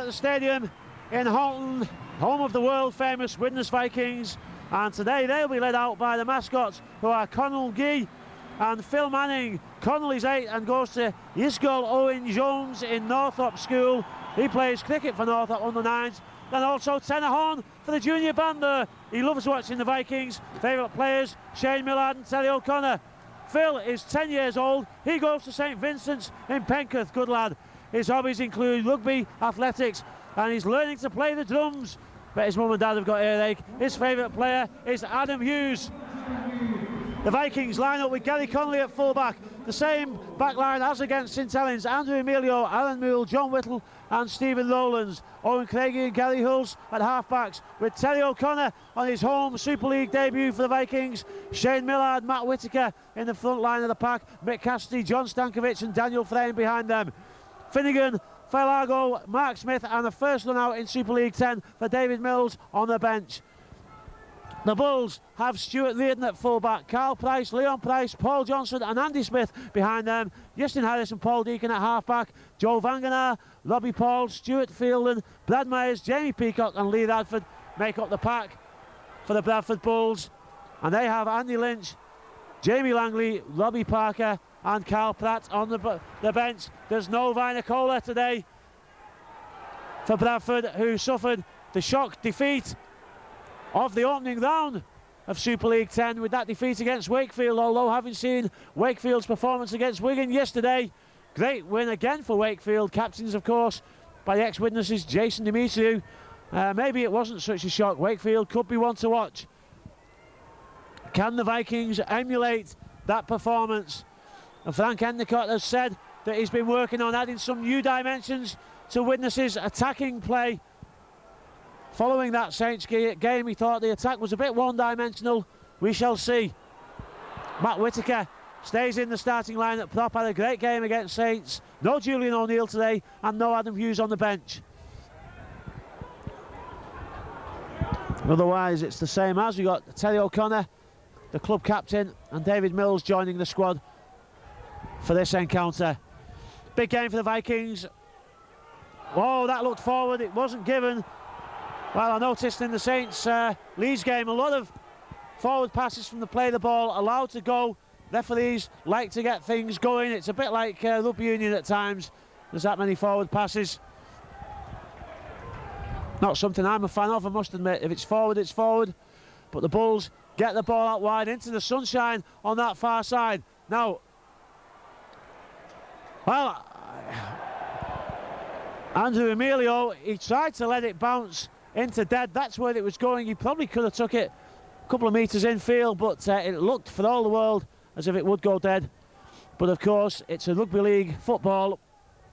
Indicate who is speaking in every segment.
Speaker 1: at the stadium in Halton, home of the world-famous Widnes Vikings, and today they'll be led out by the mascots, who are Connell Gee and Phil Manning. Connell is 8 and goes to Ysgol Owen Jones in Northrop School. He plays cricket for Northrop under 9s. Then also tenor horn for the junior band there. He loves watching the Vikings. Favourite players, Shane Millard and Terry O'Connor. Phil is 10 years old. He goes to St Vincent's in Penketh. Good lad. His hobbies include rugby, athletics, and he's learning to play the drums. But his mum and dad have got earache. His favourite player is Adam Hughes. The Vikings line up with Gary Connolly at fullback. The same back line as against St Helens. Andrew Emilio, Alan Moole, John Whittle and Stephen Rowlands. Owen Craigie and Gary Hulls at half-backs, with Terry O'Connor on his home Super League debut for the Vikings. Shane Millard, Matt Whitaker in the front line of the pack. Mick Cassidy, John Stankovic and Daniel Frame behind them. Finnegan, Felago, Mark Smith and the first run out in Super League 10 for David Mills on the bench. The Bulls have Stuart Reardon at fullback, Carl Price, Leon Price, Paul Johnson and Andy Smith behind them. Justin Harris and Paul Deacon at halfback, Joe Vanganar, Robbie Paul, Stuart Fielden, Brad Myers, Jamie Peacock and Lee Radford make up the pack for the Bradford Bulls. And they have Andy Lynch, Jamie Langley, Robbie Parker and Carl Pratt on the bench. There's no Vinocola today for Bradford, who suffered the shock defeat of the opening round of Super League 10 with that defeat against Wakefield, although having seen Wakefield's performance against Wigan yesterday, great win again for Wakefield, captains of course by the ex-Widnesses Jason Demetriou. Maybe it wasn't such a shock. Wakefield could be one to watch. Can the Vikings emulate that performance? And Frank Endicott has said that he's been working on adding some new dimensions to Widnes's attacking play. Following that Saints game, he thought the attack was a bit one-dimensional. We shall see. Matt Whitaker stays in the starting line at prop, had a great game against Saints. No Julian O'Neill today and no Adam Hughes on the bench. Otherwise, it's the same as. We got Terry O'Connor, the club captain, and David Mills joining the squad for this encounter. Big game for the Vikings. Oh, that looked forward. It wasn't given. Well, I noticed in the Saints Leeds game a lot of forward passes from the play of the ball allowed to go. Referees like to get things going. It's a bit like rugby union at times. There's that many forward passes. Not something I'm a fan of, I must admit. If it's forward, it's forward. But the Bulls get the ball out wide into the sunshine on that far side. Now, well, Andrew Emilio, he tried to let it bounce into dead. That's where it was going. He probably could have took it a couple of metres infield, but it looked for all the world as if it would go dead. But of course, it's a rugby league football,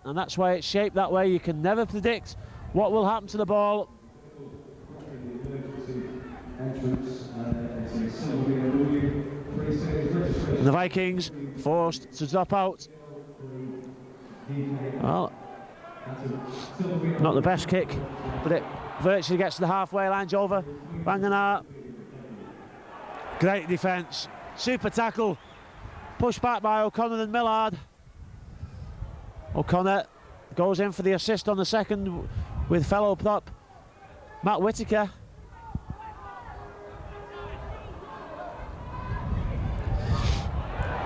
Speaker 1: and that's why it's shaped that way. You can never predict what will happen to the ball. And the Vikings forced to drop out. Well, not the best kick, but it virtually gets to the halfway line. Over Vanganar. Great defence, super tackle, pushed back by O'Connor and Millard. O'Connor goes in for the assist on the second with fellow prop Matt Whitaker.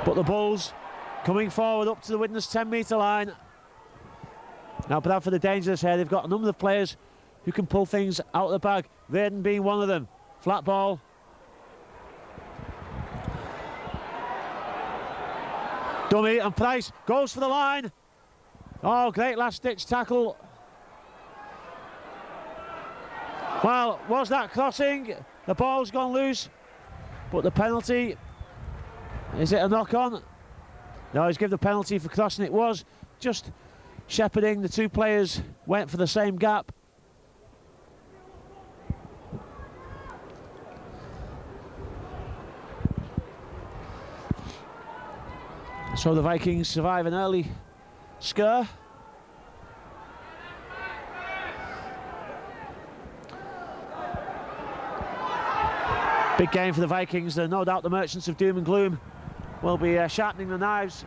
Speaker 1: But the Bulls coming forward up to the Widnes 10-metre line. Now Bradford are dangerous here. They've got a number of players who can pull things out of the bag. Reardon being one of them. Flat ball. Dummy, and Price goes for the line. Oh, great last-ditch tackle. Well, was that crossing? The ball's gone loose, but the penalty, is it a knock-on? No, he's given the penalty for crossing. It was just shepherding. The two players went for the same gap. So the Vikings survive an early scare. Big game for the Vikings. No doubt the merchants of doom and gloom will be sharpening the knives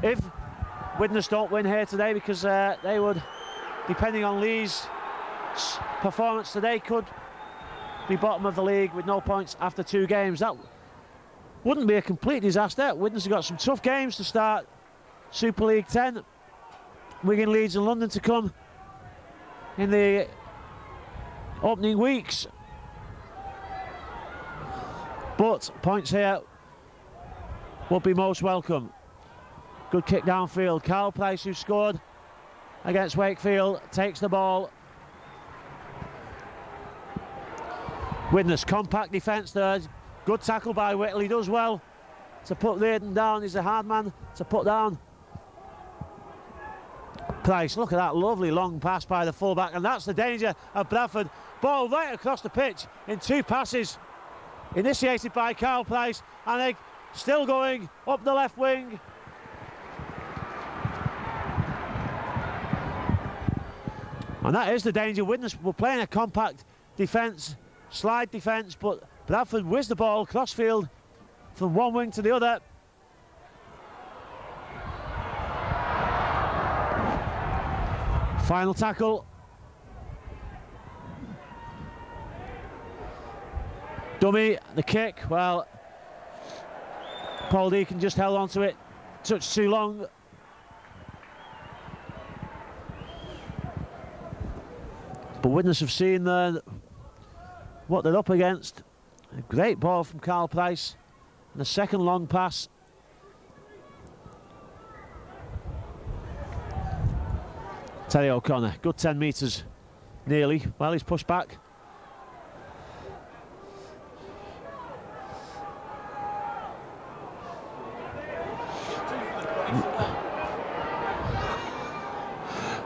Speaker 1: if Widnes don't win here today, because they would depending on Lee's performance today, could be bottom of the league with no points after 2 games. That wouldn't be a complete disaster. Widnes have got some tough games to start Super League 10. Wigan, Leeds and London to come in the opening weeks. But points here would be most welcome. Good kick downfield. Carl Price, who scored against Wakefield, takes the ball. Widnes, compact defence there. Good tackle by Whittle. He does well to put Reardon down. He's a hard man to put down. Price, look at that lovely long pass by the fullback, and that's the danger of Bradford. Ball right across the pitch in 2 passes, initiated by Carl Price, and they still going up the left wing. And that is the danger. Widnes were playing a compact defence, slide defence, but Bradford whizzed the ball crossfield from one wing to the other. Final tackle. Dummy, the kick, well, Paul Deacon just held on to it, touched too long. But Widnes have seen what they're up against. A great ball from Carl Price, and a second long pass. Terry O'Connor, good 10 metres nearly. Well, he's pushed back.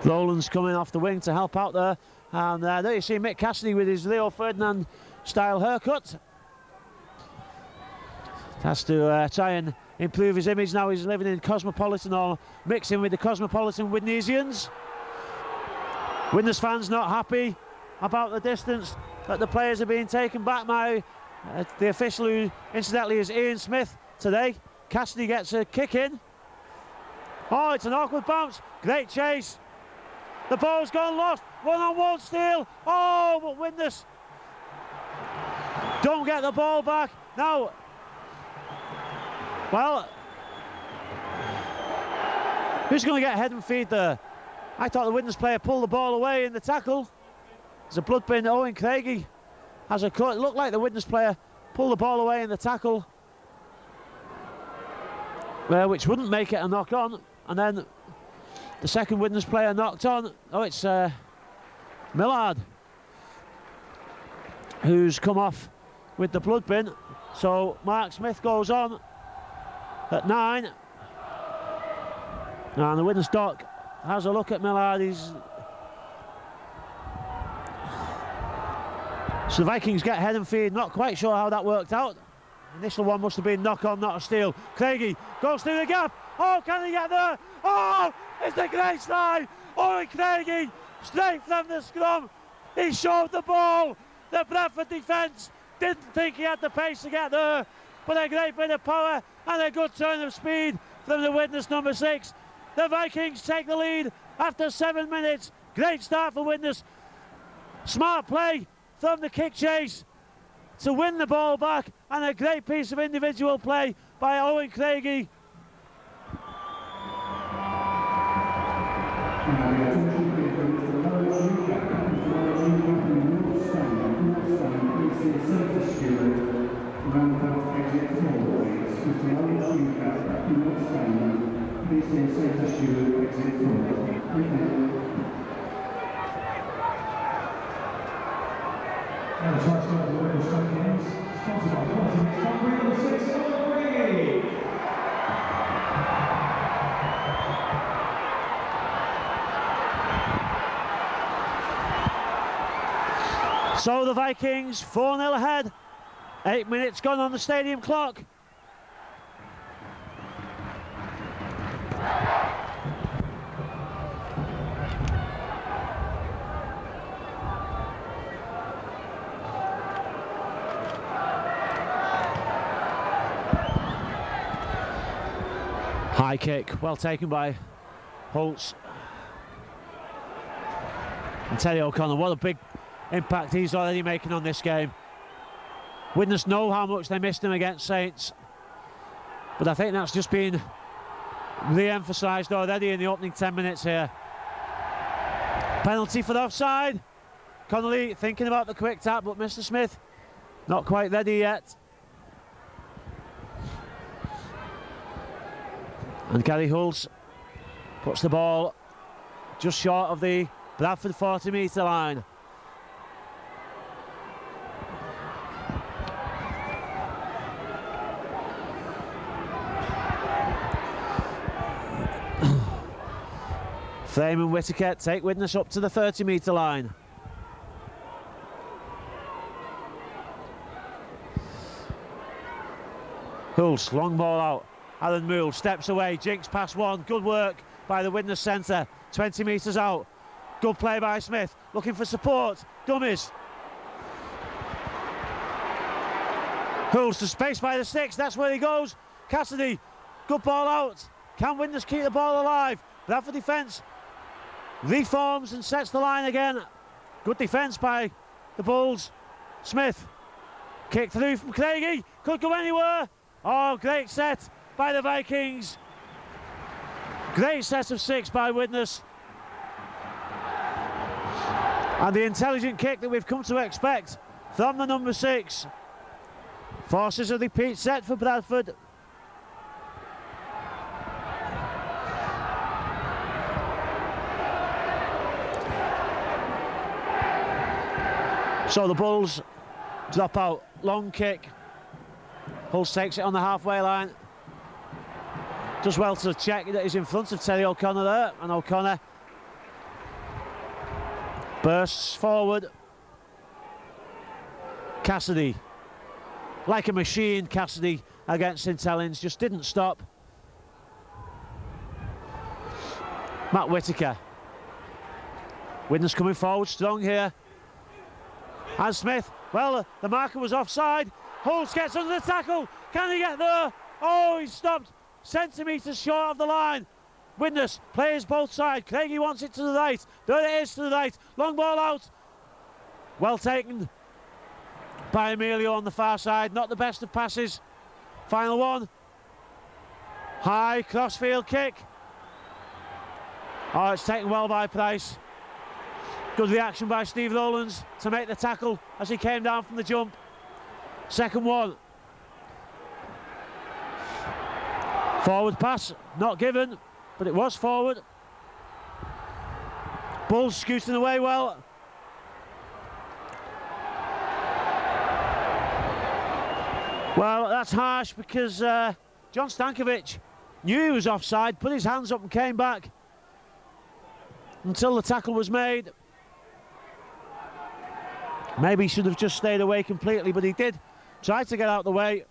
Speaker 1: Rowland's coming off the wing to help out there. And there you see Mick Cassidy with his Leo Ferdinand style haircut. Has to try and improve his image now. He's living in Cosmopolitan, or mixing with the Cosmopolitan Widnesians. Widnes fans not happy about the distance that the players are being taken back by the official, who incidentally is Ian Smith today. Cassidy gets a kick in. Oh, it's an awkward bounce. Great chase. The ball's gone lost. 1-on-1 steal. Oh, but Widnes don't get the ball back. Now, well, who's going to get head and feed there? I thought the Widnes player pulled the ball away in the tackle. There's a blood bin. Owen Craigie has a cut. It looked like the Widnes player pulled the ball away in the tackle, which wouldn't make it a knock on. And then the second Widnes player knocked on. Oh, it's Millard who's come off with the blood bin. So Mark Smith goes on at 9. And the Widnes doc has a look at Millard. So the Vikings get head and feed. Not quite sure how that worked out. Initial one must have been knock on, not a steal. Craigie goes through the gap. Oh, can he get there? Oh, it's a great slide. Owen Craigie straight from the scrum. He showed the ball. The Bradford defence didn't think he had the pace to get there, but a great bit of power and a good turn of speed from the Widnes number 6. The Vikings take the lead after 7 minutes. Great start for Widnes. Smart play from the kick chase to win the ball back, and a great piece of individual play by Owen Craigie. So the Vikings 4-0 ahead. 8 minutes gone on the stadium clock. High kick, well taken by Holtz. And Terry O'Connor, what a big impact he's already making on this game. Widnes know how much they missed him against Saints, but I think that's just been re-emphasised already in the opening 10 minutes here. Penalty for the offside. Connolly thinking about the quick tap, but Mr. Smith not quite ready yet. And Gary Hulse puts the ball just short of the Bradford 40-metre line. Frame and Whittaker take Widnes up to the 30-metre line. Hulse, long ball out. Aaron Moule steps away, jinks past one. Good work by the Widnes centre. 20 metres out. Good play by Smith, looking for support. Dummies. Hulse to space by the six, that's where he goes. Cassidy, good ball out. Can Widnes keep the ball alive? Bradford defence reforms and sets the line again. Good defence by the Bulls. Smith, kick through from Craigie, could go anywhere. Oh, great set by the Vikings. Great set of 6 by Widnes. And the intelligent kick that we've come to expect from the number 6 forces a repeat set for Bradford. So the Bulls drop out, long kick. Hulse takes it on the halfway line. Does well to check that he's in front of Terry O'Connor there, and O'Connor bursts forward. Cassidy, like a machine, Cassidy against St Helens, just didn't stop. Matt Whittaker. Widnes coming forward strong here. And Smith, well, the marker was offside. Hulse gets under the tackle. Can he get there? Oh, he's stopped centimetres short of the line. Widnes plays both sides. Craigie wants it to the right. There it is to the right. Long ball out. Well taken by Emilio on the far side. Not the best of passes. Final one. High crossfield kick. Oh, it's taken well by Price. Good reaction by Steve Rowlands to make the tackle as he came down from the jump. Second one. Forward pass, not given, but it was forward. Bulls scooting away well. Well, that's harsh because John Stankovic knew he was offside, put his hands up and came back until the tackle was made. Maybe he should have just stayed away completely, but he did try to get out the way.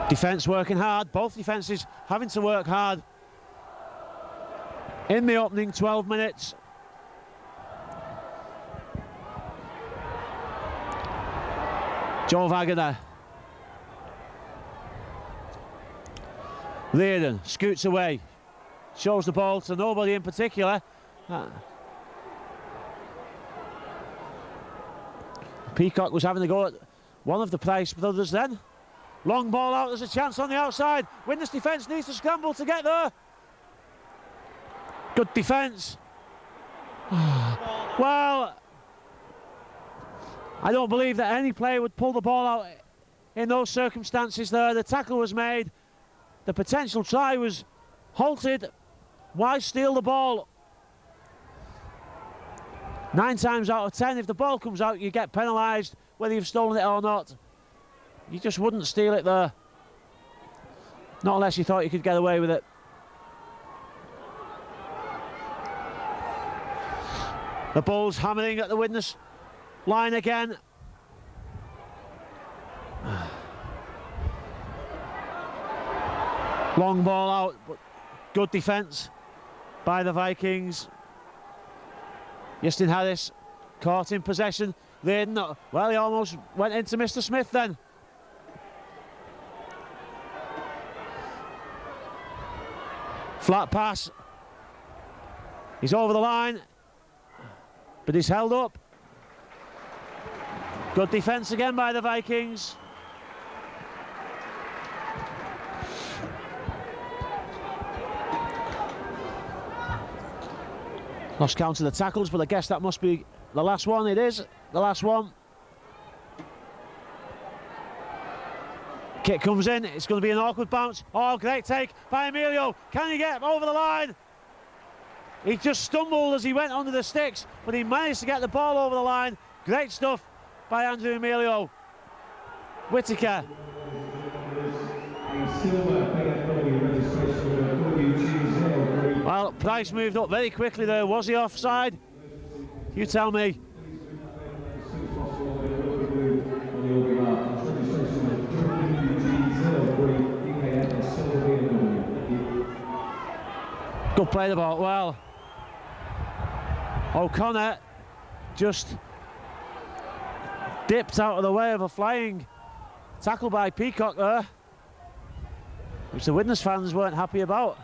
Speaker 1: Defence working hard, both defences having to work hard in the opening 12 minutes. Joe Wagner. Reardon scoots away, shows the ball to nobody in particular. Peacock was having a go at one of the Price brothers then. Long ball out, there's a chance on the outside. Widnes defence needs to scramble to get there. Good defence. Well, I don't believe that any player would pull the ball out in those circumstances there. The tackle was made. The potential try was halted. Why steal the ball? 9 times out of 10, if the ball comes out, you get penalised whether you've stolen it or not. You just wouldn't steal it there. Not unless you thought you could get away with it. The Bulls hammering at the Widnes line again. Long ball out, but good defence by the Vikings. Justin Harris caught in possession. Well, he almost went into Mr. Smith then. Flat pass. He's over the line, but he's held up. Good defence again by the Vikings. Lost count of the tackles, but I guess that must be the last one. It is the last one. Kick comes in. It's going to be an awkward bounce. Oh, great take by Emilio. Can he get over the line? He just stumbled as he went under the sticks, but he managed to get the ball over the line. Great stuff by Andrew Emilio. Whittaker. Well, Price moved up very quickly there. Was he offside? You tell me. Good play the ball. Well, O'Connor just dipped out of the way of a flying tackle by Peacock there, which the Widnes fans weren't happy about.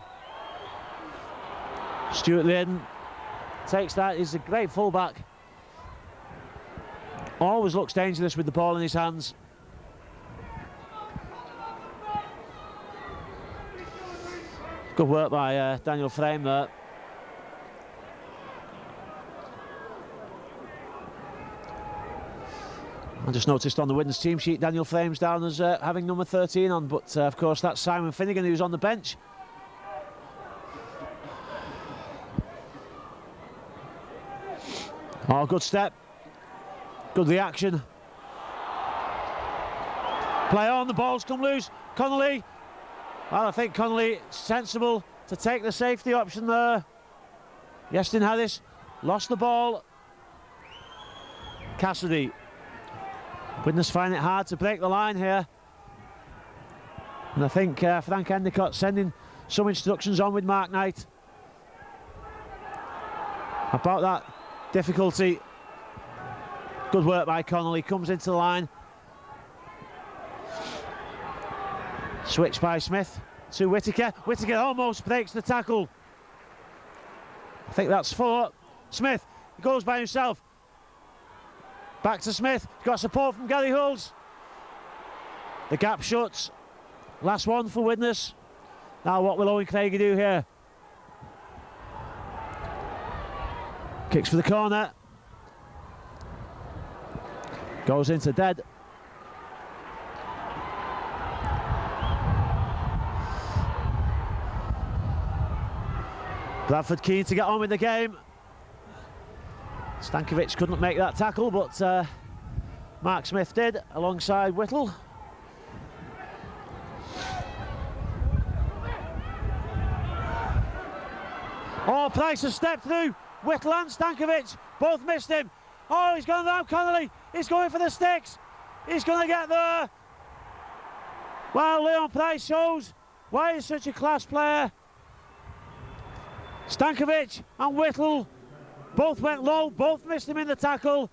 Speaker 1: Stuart Layden takes that. He's a great fullback. Always looks dangerous with the ball in his hands. Good work by Daniel Frame there. I just noticed on the Widnes team sheet Daniel Frame's down as having number 13 on, but of course that's Simon Finnegan who's on the bench. Oh, good step. Good reaction. Play on, the ball's come loose. Connolly. Well, I think Connolly sensible to take the safety option there. Yestin Harris lost the ball. Cassidy. Widnes find it hard to break the line here. And I think Frank Endicott sending some instructions on with Mark Knight about that difficulty. Good work by Connolly. Comes into the line. Switch by Smith to Whittaker. Whittaker almost breaks the tackle. I think that's 4. Smith goes by himself. Back to Smith. Got support from Gary Hulls. The gap shuts. Last one for Widnes. Now what will Owen Craigie do here? Kicks for the corner. Goes into dead. Bradford keen to get on with the game. Stankovic couldn't make that tackle, but Mark Smith did, alongside Whittle. Oh, Price has stepped through. Whittle and Stankovic both missed him. Oh, he's gone down. Connolly, he's going for the sticks. He's going to get there. Well, Leon Price shows why he's such a class player. Stankovic and Whittle both went low, both missed him in the tackle.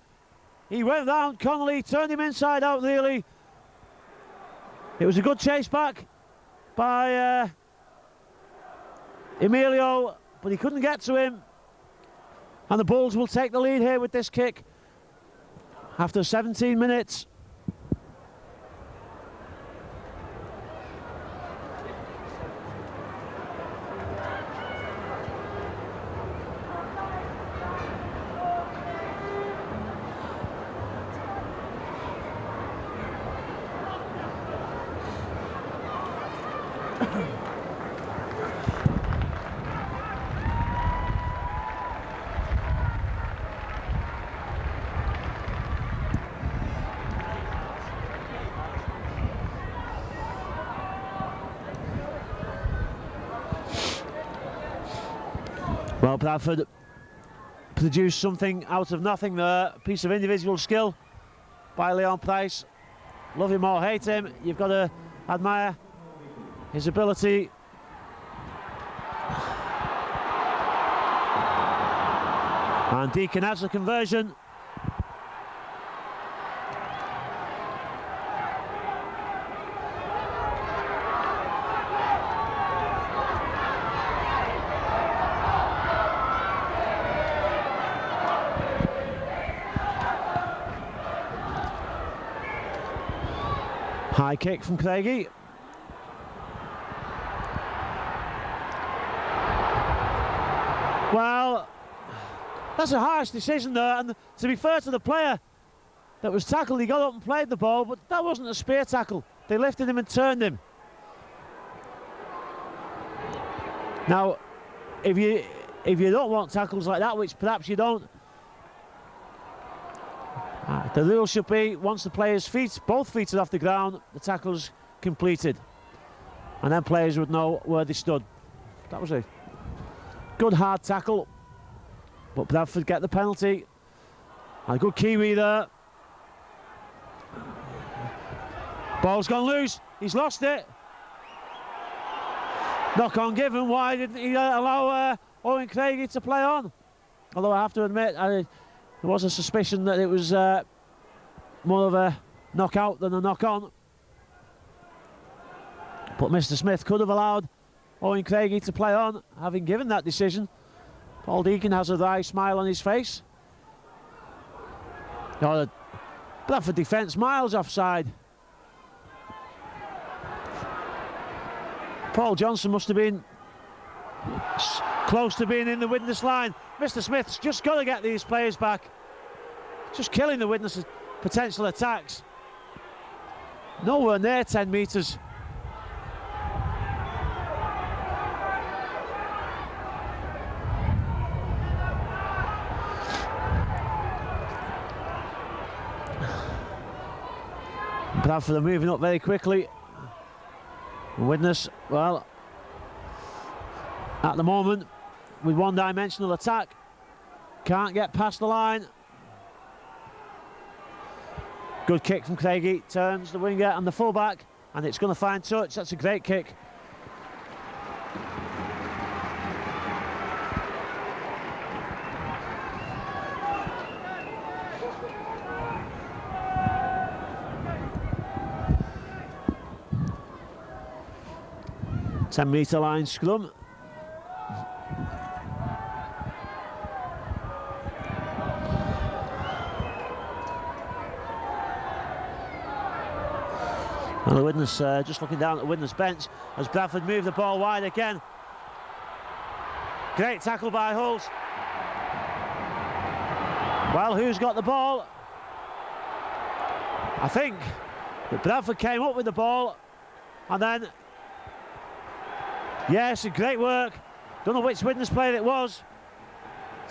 Speaker 1: He went round Connolly, turned him inside out really. It was a good chase back by Emilio, but he couldn't get to him. And the Bulls will take the lead here with this kick after 17 minutes. Well, Bradford produced something out of nothing there. A piece of individual skill by Leon Price. Love him or hate him, you've got to admire his ability. And Deacon has the conversion. High kick from Craigie. Well, that's a harsh decision there, and to be fair to the player that was tackled, he got up and played the ball, but that wasn't a spear tackle. They lifted him and turned him. Now, if you don't want tackles like that, which perhaps you don't, the rule should be once the player's feet, both feet are off the ground, the tackle's completed, and then players would know where they stood. That was a good hard tackle, but Bradford get the penalty. And a good Kiwi there. Ball's gone loose. He's lost it. Knock on given. Why didn't he allow Owen Craigie to play on? Although I have to admit, there was a suspicion that it was more of a knockout than a knock on. But Mr. Smith could have allowed Owen Craigie to play on, having given that decision. Paul Deacon has a wry smile on his face. The Bradford defence miles offside. Paul Johnson must have been close to being in the Widnes line. Mr. Smith's just got to get these players back. Just killing the Widnes' potential attacks. Nowhere near 10 metres. Bradford are moving up very quickly. Widnes, well, at the moment, with one-dimensional attack, can't get past the line. Good kick from Craigie, turns the winger and the fullback, and it's going to find touch. That's a great kick. Ten-metre line scrum. Well, the Widnes, just looking down at the Widnes bench as Bradford move the ball wide again. Great tackle by Hulls. Well, who's got the ball? I think that Bradford came up with the ball and then, yes, great work. Don't know which Widnes player it was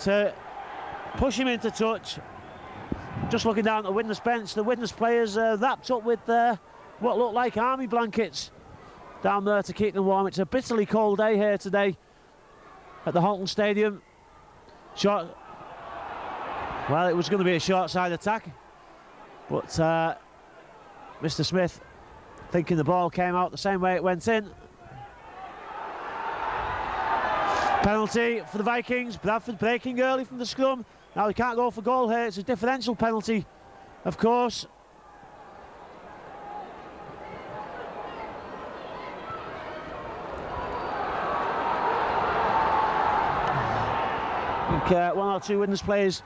Speaker 1: to push him into touch. Just looking down at the Widnes bench, the Widnes players wrapped up with what looked like army blankets down there to keep them warm. It's a bitterly cold day here today at the Halton Stadium. Well, it was going to be a short side attack, but Mr. Smith thinking the ball came out the same way it went in. Penalty for the Vikings. Bradford breaking early from the scrum. Now they can't go for goal here. It's a differential penalty, of course. I think one or two Widnes players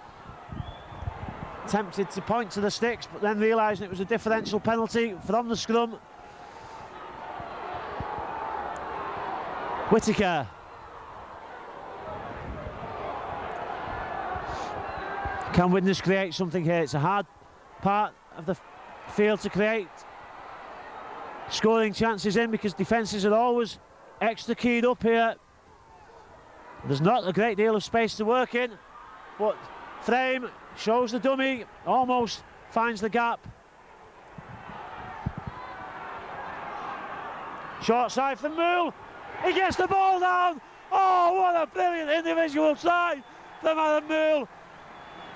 Speaker 1: tempted to point to the sticks, but then realising it was a differential penalty from the scrum. Whittaker. Can Widnes create something here? It's a hard part of the field to create scoring chances in because defences are always extra keyed up here. There's not a great deal of space to work in, but Frame shows the dummy, almost finds the gap. Short side from Moole. He gets the ball down. Oh, what a brilliant individual try from Adam Moole.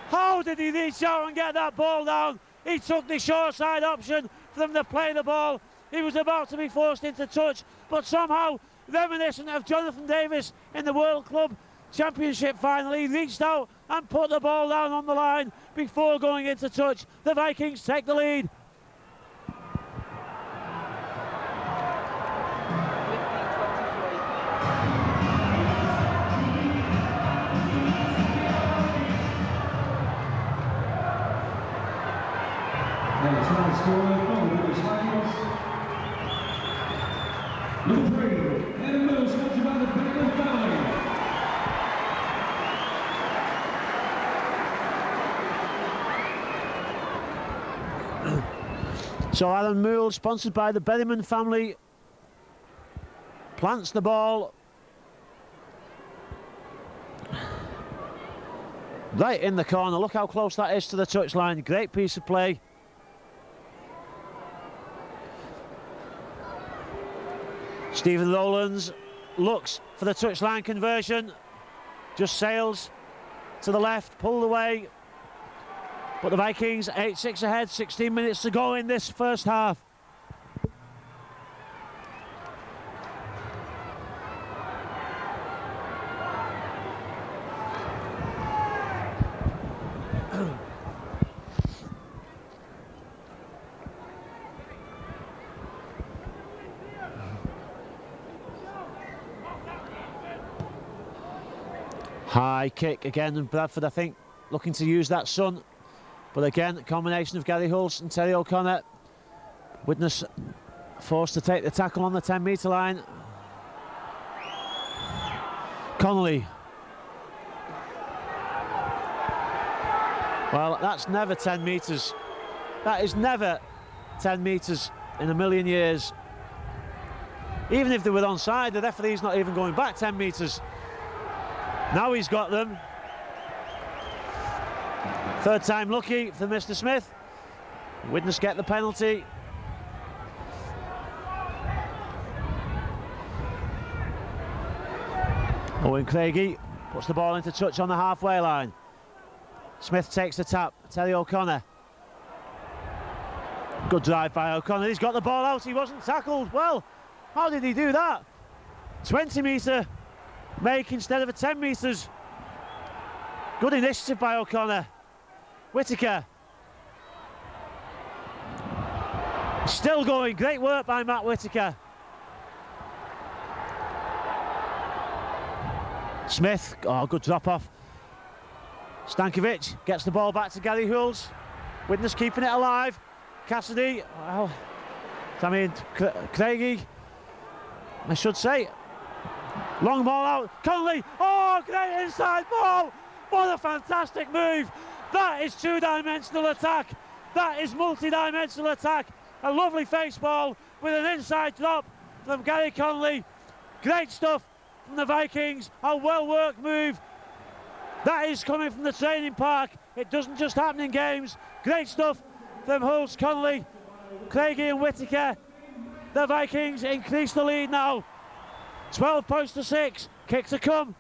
Speaker 1: How did he reach out and get that ball down? He took the short side option from the play the ball. He was about to be forced into touch, but somehow, reminiscent of Jonathan Davis in the World Club Championship final, he reached out and put the ball down on the line before going into touch. The Vikings take the lead.
Speaker 2: Tonight's scorer from the British Lions, Number 3, in the middle, sponsored by the Bradford family.
Speaker 1: So Alan Moule, sponsored by the Berryman family, plants the ball right in the corner. Look how close that is to the touchline. Great piece of play. Stephen Rowlands looks for the touchline conversion, just sails to the left, pulled away. But the Vikings 8-6 ahead, 16 minutes to go in this first half. High kick again, and Bradford, I think, looking to use that sun. But again, a combination of Gary Hulse and Terry O'Connor. Widnes forced to take the tackle on the 10-metre line. Connolly. Well, that's never 10 metres. That is never 10 metres in a million years. Even if they were onside, the referee's not even going back 10 metres. Now he's got them. Third time lucky for Mr. Smith. Widnes get the penalty. Owen Craigie puts the ball into touch on the halfway line. Smith takes the tap. Terry O'Connor. Good drive by O'Connor. He's got the ball out. He wasn't tackled. Well, how did he do that? 20-metre make instead of a 10 metres. Good initiative by O'Connor. Whittaker. Still going. Great work by Matt Whittaker. Smith. Oh, good drop off. Stankovic gets the ball back to Gary Hulse. Widnes keeping it alive. Cassidy. Well, Craigie, I should say. Long ball out. Connolly. Oh, great inside ball. What a fantastic move. That is two-dimensional attack. That is multi-dimensional attack. A lovely face ball with an inside drop from Gary Connolly. Great stuff from the Vikings. A well-worked move. That is coming from the training park. It doesn't just happen in games. Great stuff from Hulse, Connolly, Craigie and Whittaker. The Vikings increase the lead now. 12 points to 6. Kick to come.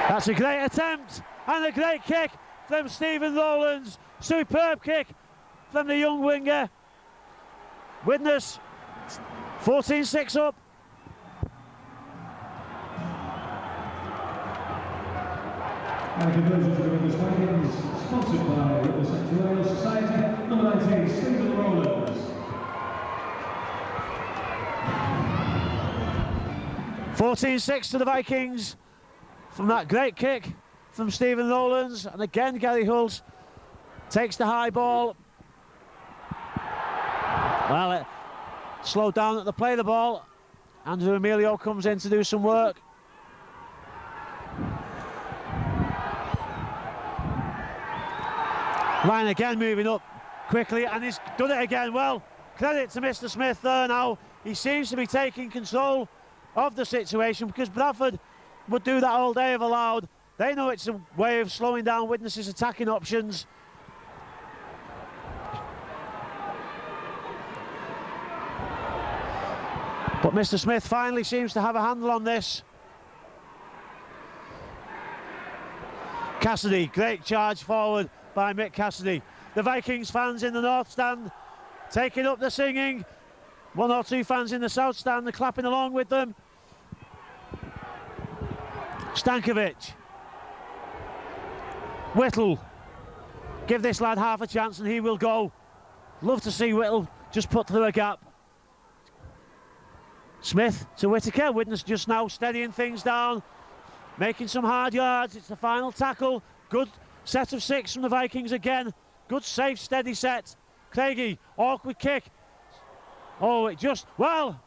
Speaker 1: That's a great attempt and a great kick from Stephen Rowlands. Superb kick from the young winger. Widnes 14-6 up.
Speaker 2: And conversion to the Widnes Vikings, sponsored by Widnes Actuarial Society, number 19, Stephen Rowlands.
Speaker 1: 14-6 to the Vikings from that great kick from Stephen Rowlands. And again, Gary Hulse takes the high ball. Well, it slowed down at the play of the ball. Andrew Emilio comes in to do some work. Ryan again moving up quickly, and he's done it again. Well, credit to Mr. Smith there now. He seems to be taking control of the situation, because Bradford would do that all day if allowed. They know it's a way of slowing down Widnes' attacking options. But Mr. Smith finally seems to have a handle on this. Cassidy, great charge forward by Mick Cassidy. The Vikings fans in the north stand taking up the singing. One or two fans in the south stand are clapping along with them. Stankovic. Whittle. Give this lad half a chance and he will go. Love to see Whittle just put through a gap. Smith to Whittaker. Widnes just now steadying things down, making some hard yards. It's the final tackle. Good set of 6 from the Vikings again. Good, safe, steady set. Craigie, awkward kick. Oh, it just, well,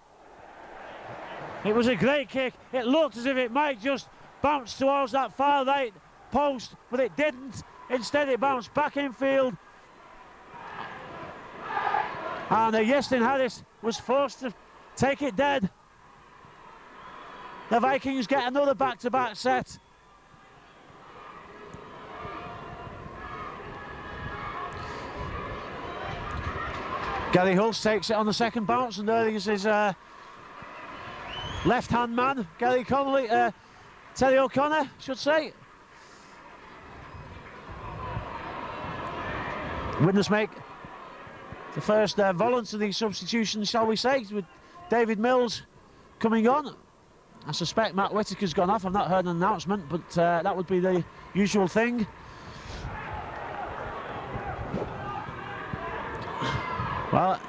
Speaker 1: it was a great kick. It looked as if it might just bounce towards that far right post, but it didn't. Instead, it bounced back infield. And Yestin Harris was forced to take it dead. The Vikings get another back-to-back set. Gary Hulse takes it on the second bounce, and there is his left-hand man, Terry O'Connor, should say. Widnes make the first voluntary substitution, shall we say, with David Mills coming on. I suspect Matt Whittaker's gone off. I've not heard an announcement, but that would be the usual thing. Well,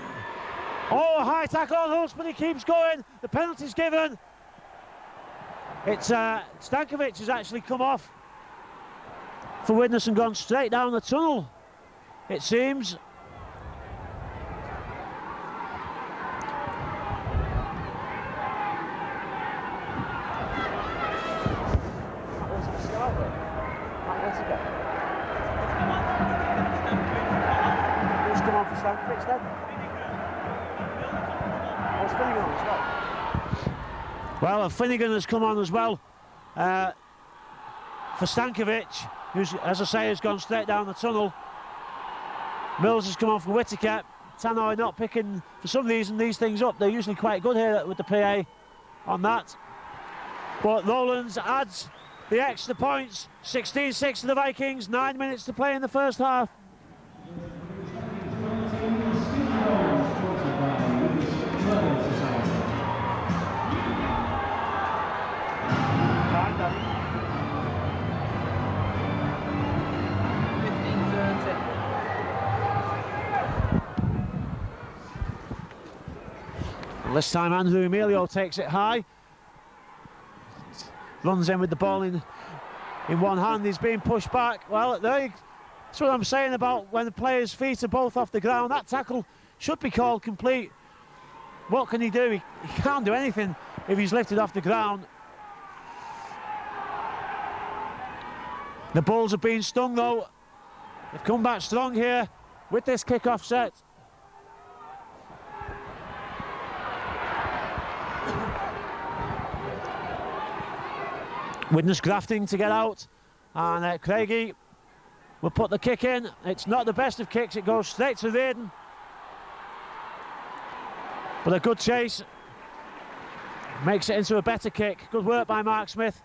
Speaker 1: oh, high tackle on Hulse, but he keeps going. The penalty's given. It's Stankovic has actually come off for Widnes and gone straight down the tunnel, it seems. Who's come on for Stankovic then? Oh, Finnegan on as well. Well, Finnegan has come on as well for Stankovic, who's, as I say, has gone straight down the tunnel. Mills has come on for Whittaker. Tannoy not picking, for some reason, these things up. They're usually quite good here with the PA on that. But Rowlands adds the extra points. 16-6 to the Vikings, 9 minutes to play in the first half. This time Andrew Emilio takes it high, runs in with the ball in one hand. He's being pushed back. Well, that's what I'm saying about when the players' feet are both off the ground. That tackle should be called complete. What can he do? He can't do anything if he's lifted off the ground. The Bulls have been stung though. They've come back strong here with this kick-off set. Widnes grafting to get out, and Craigie will put the kick in. It's not the best of kicks, it goes straight to Reardon, but a good chase makes it into a better kick. Good work by Mark Smith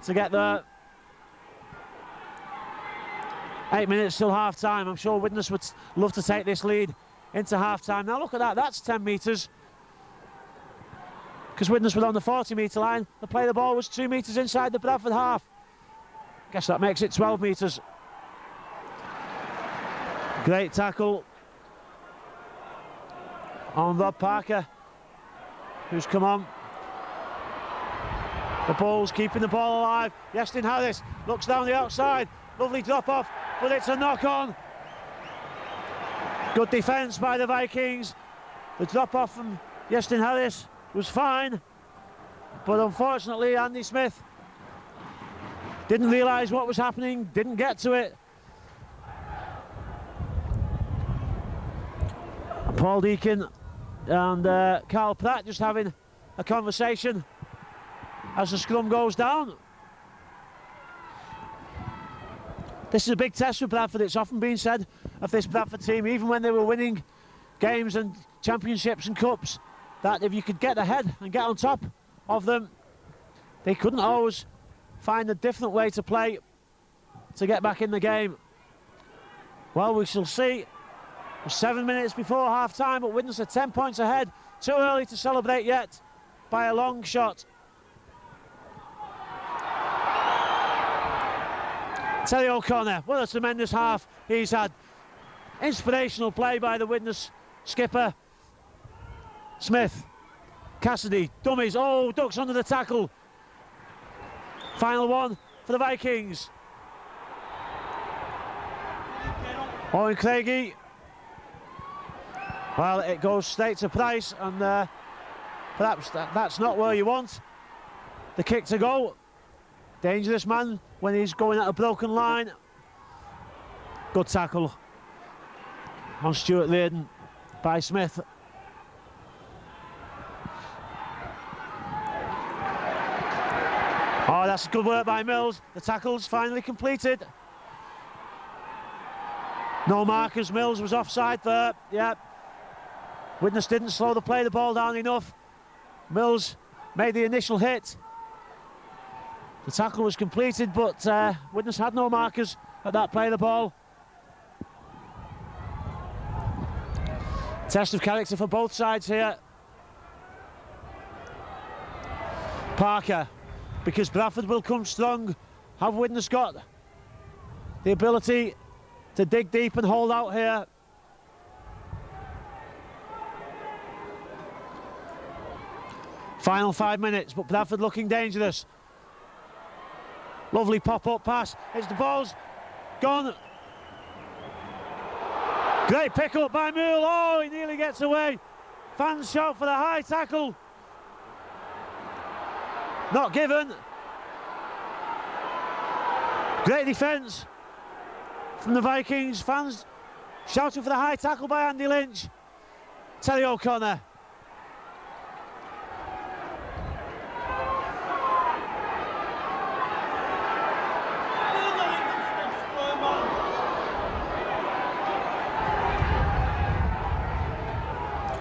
Speaker 1: to get there. 8 minutes till half time. I'm sure Widnes would love to take this lead into half time. Now look at that, that's 10 metres. Because Widnes were on the 40-metre line, the play of the ball was 2 metres inside the Bradford half. Guess that makes it 12 metres. Great tackle on Rob Parker, who's come on. The Bulls keeping the ball alive. Yestin Harris looks down the outside. Lovely drop off, but it's a knock on. Good defence by the Vikings. The drop off from Yestin Harris was fine, but unfortunately Andy Smith didn't realise what was happening, didn't get to it. Paul Deacon and Carl Pratt just having a conversation as the scrum goes down. This is a big test for Bradford. It's often been said of this Bradford team, even when they were winning games and championships and cups, that if you could get ahead and get on top of them, they couldn't always find a different way to play to get back in the game. Well, we shall see 7 minutes before half-time, but Widnes are 10 points ahead. Too early to celebrate yet by a long shot. Terry O'Connor, what a tremendous half he's had. Inspirational play by the Widnes skipper. Smith, Cassidy, dummies, oh, ducks under the tackle. Final one for the Vikings. Owen Craigie. Well, it goes straight to Price, and perhaps that's not where you want the kick to go. Dangerous man when he's going at a broken line. Good tackle on Stuart Reardon by Smith. Oh, that's good work by Mills. The tackle's finally completed. No markers. Mills was offside there. Yeah. Widnes didn't slow the ball down enough. Mills made the initial hit. The tackle was completed, but Widnes had no markers at that play of the ball. Test of character for both sides here. Parker, because Bradford will come strong. Have Widnes got the ability to dig deep and hold out here? Final 5 minutes, but Bradford looking dangerous. Lovely pop-up pass. It's the ball's gone. Great pick-up by Moole. Oh, he nearly gets away. Fans shout for the high tackle. Not given. Great defence from the Vikings. Fans shouting for the high tackle by Andy Lynch. Terry O'Connor.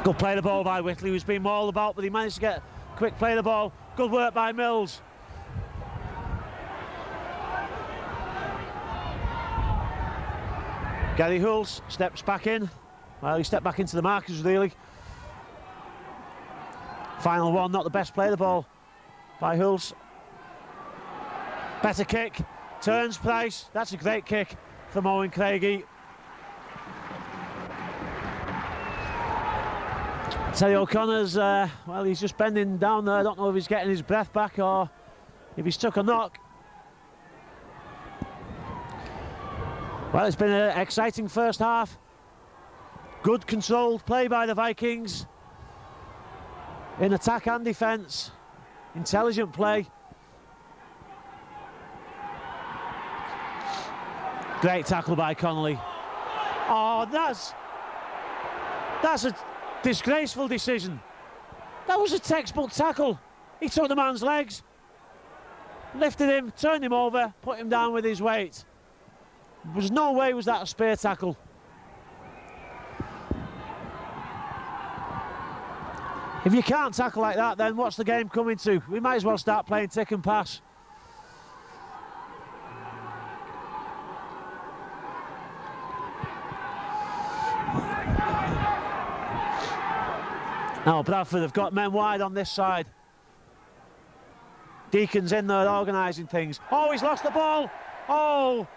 Speaker 1: Good play of the ball by Whitley, who's been mauled about, but he managed to get a quick play of the ball. Good work by Mills. Gary Hulse steps back in. Well, he stepped back into the markers, really. Final one, not the best play of the ball by Hulse. Better kick, turns Price. That's a great kick from Owen Craigie. Terry O'Connor's, well, he's just bending down there. I don't know if he's getting his breath back or if he's took a knock. Well, it's been an exciting first half. Good controlled play by the Vikings in attack and defence. Intelligent play. Great tackle by Connolly. Oh, that's a disgraceful decision. That was a textbook tackle. He took the man's legs, lifted him, turned him over, put him down with his weight. There was no way was that a spear tackle. If you can't tackle like that, then what's the game coming to? We might as well start playing tick and pass. Now Bradford have got men wide on this side. Deacon's in there organising things. Oh, he's lost the ball. Oh,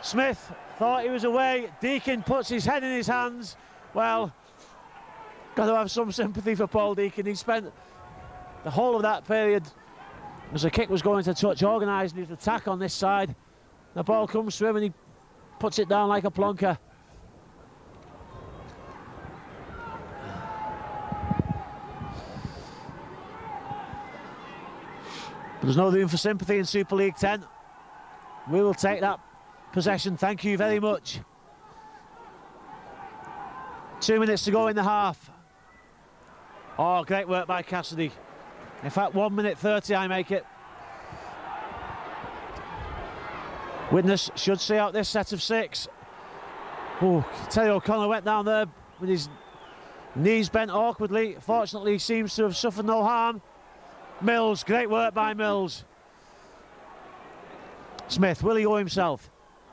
Speaker 1: Smith thought he was away. Deacon puts his head in his hands. Well, got to have some sympathy for Paul Deacon. He spent the whole of that period, as the kick was going to touch, organising his attack on this side. The ball comes to him and he puts it down like a plonker. There's no room for sympathy in Super League 10. We will take that possession, thank you very much. 2 minutes to go in the half. Oh, great work by Cassidy. In fact, 1 minute 30 I make it. Widnes should see out this set of 6. Oh, Terry O'Connor went down there with his knees bent awkwardly. Fortunately, he seems to have suffered no harm. Mills, great work by Mills. Smith, will he go himself?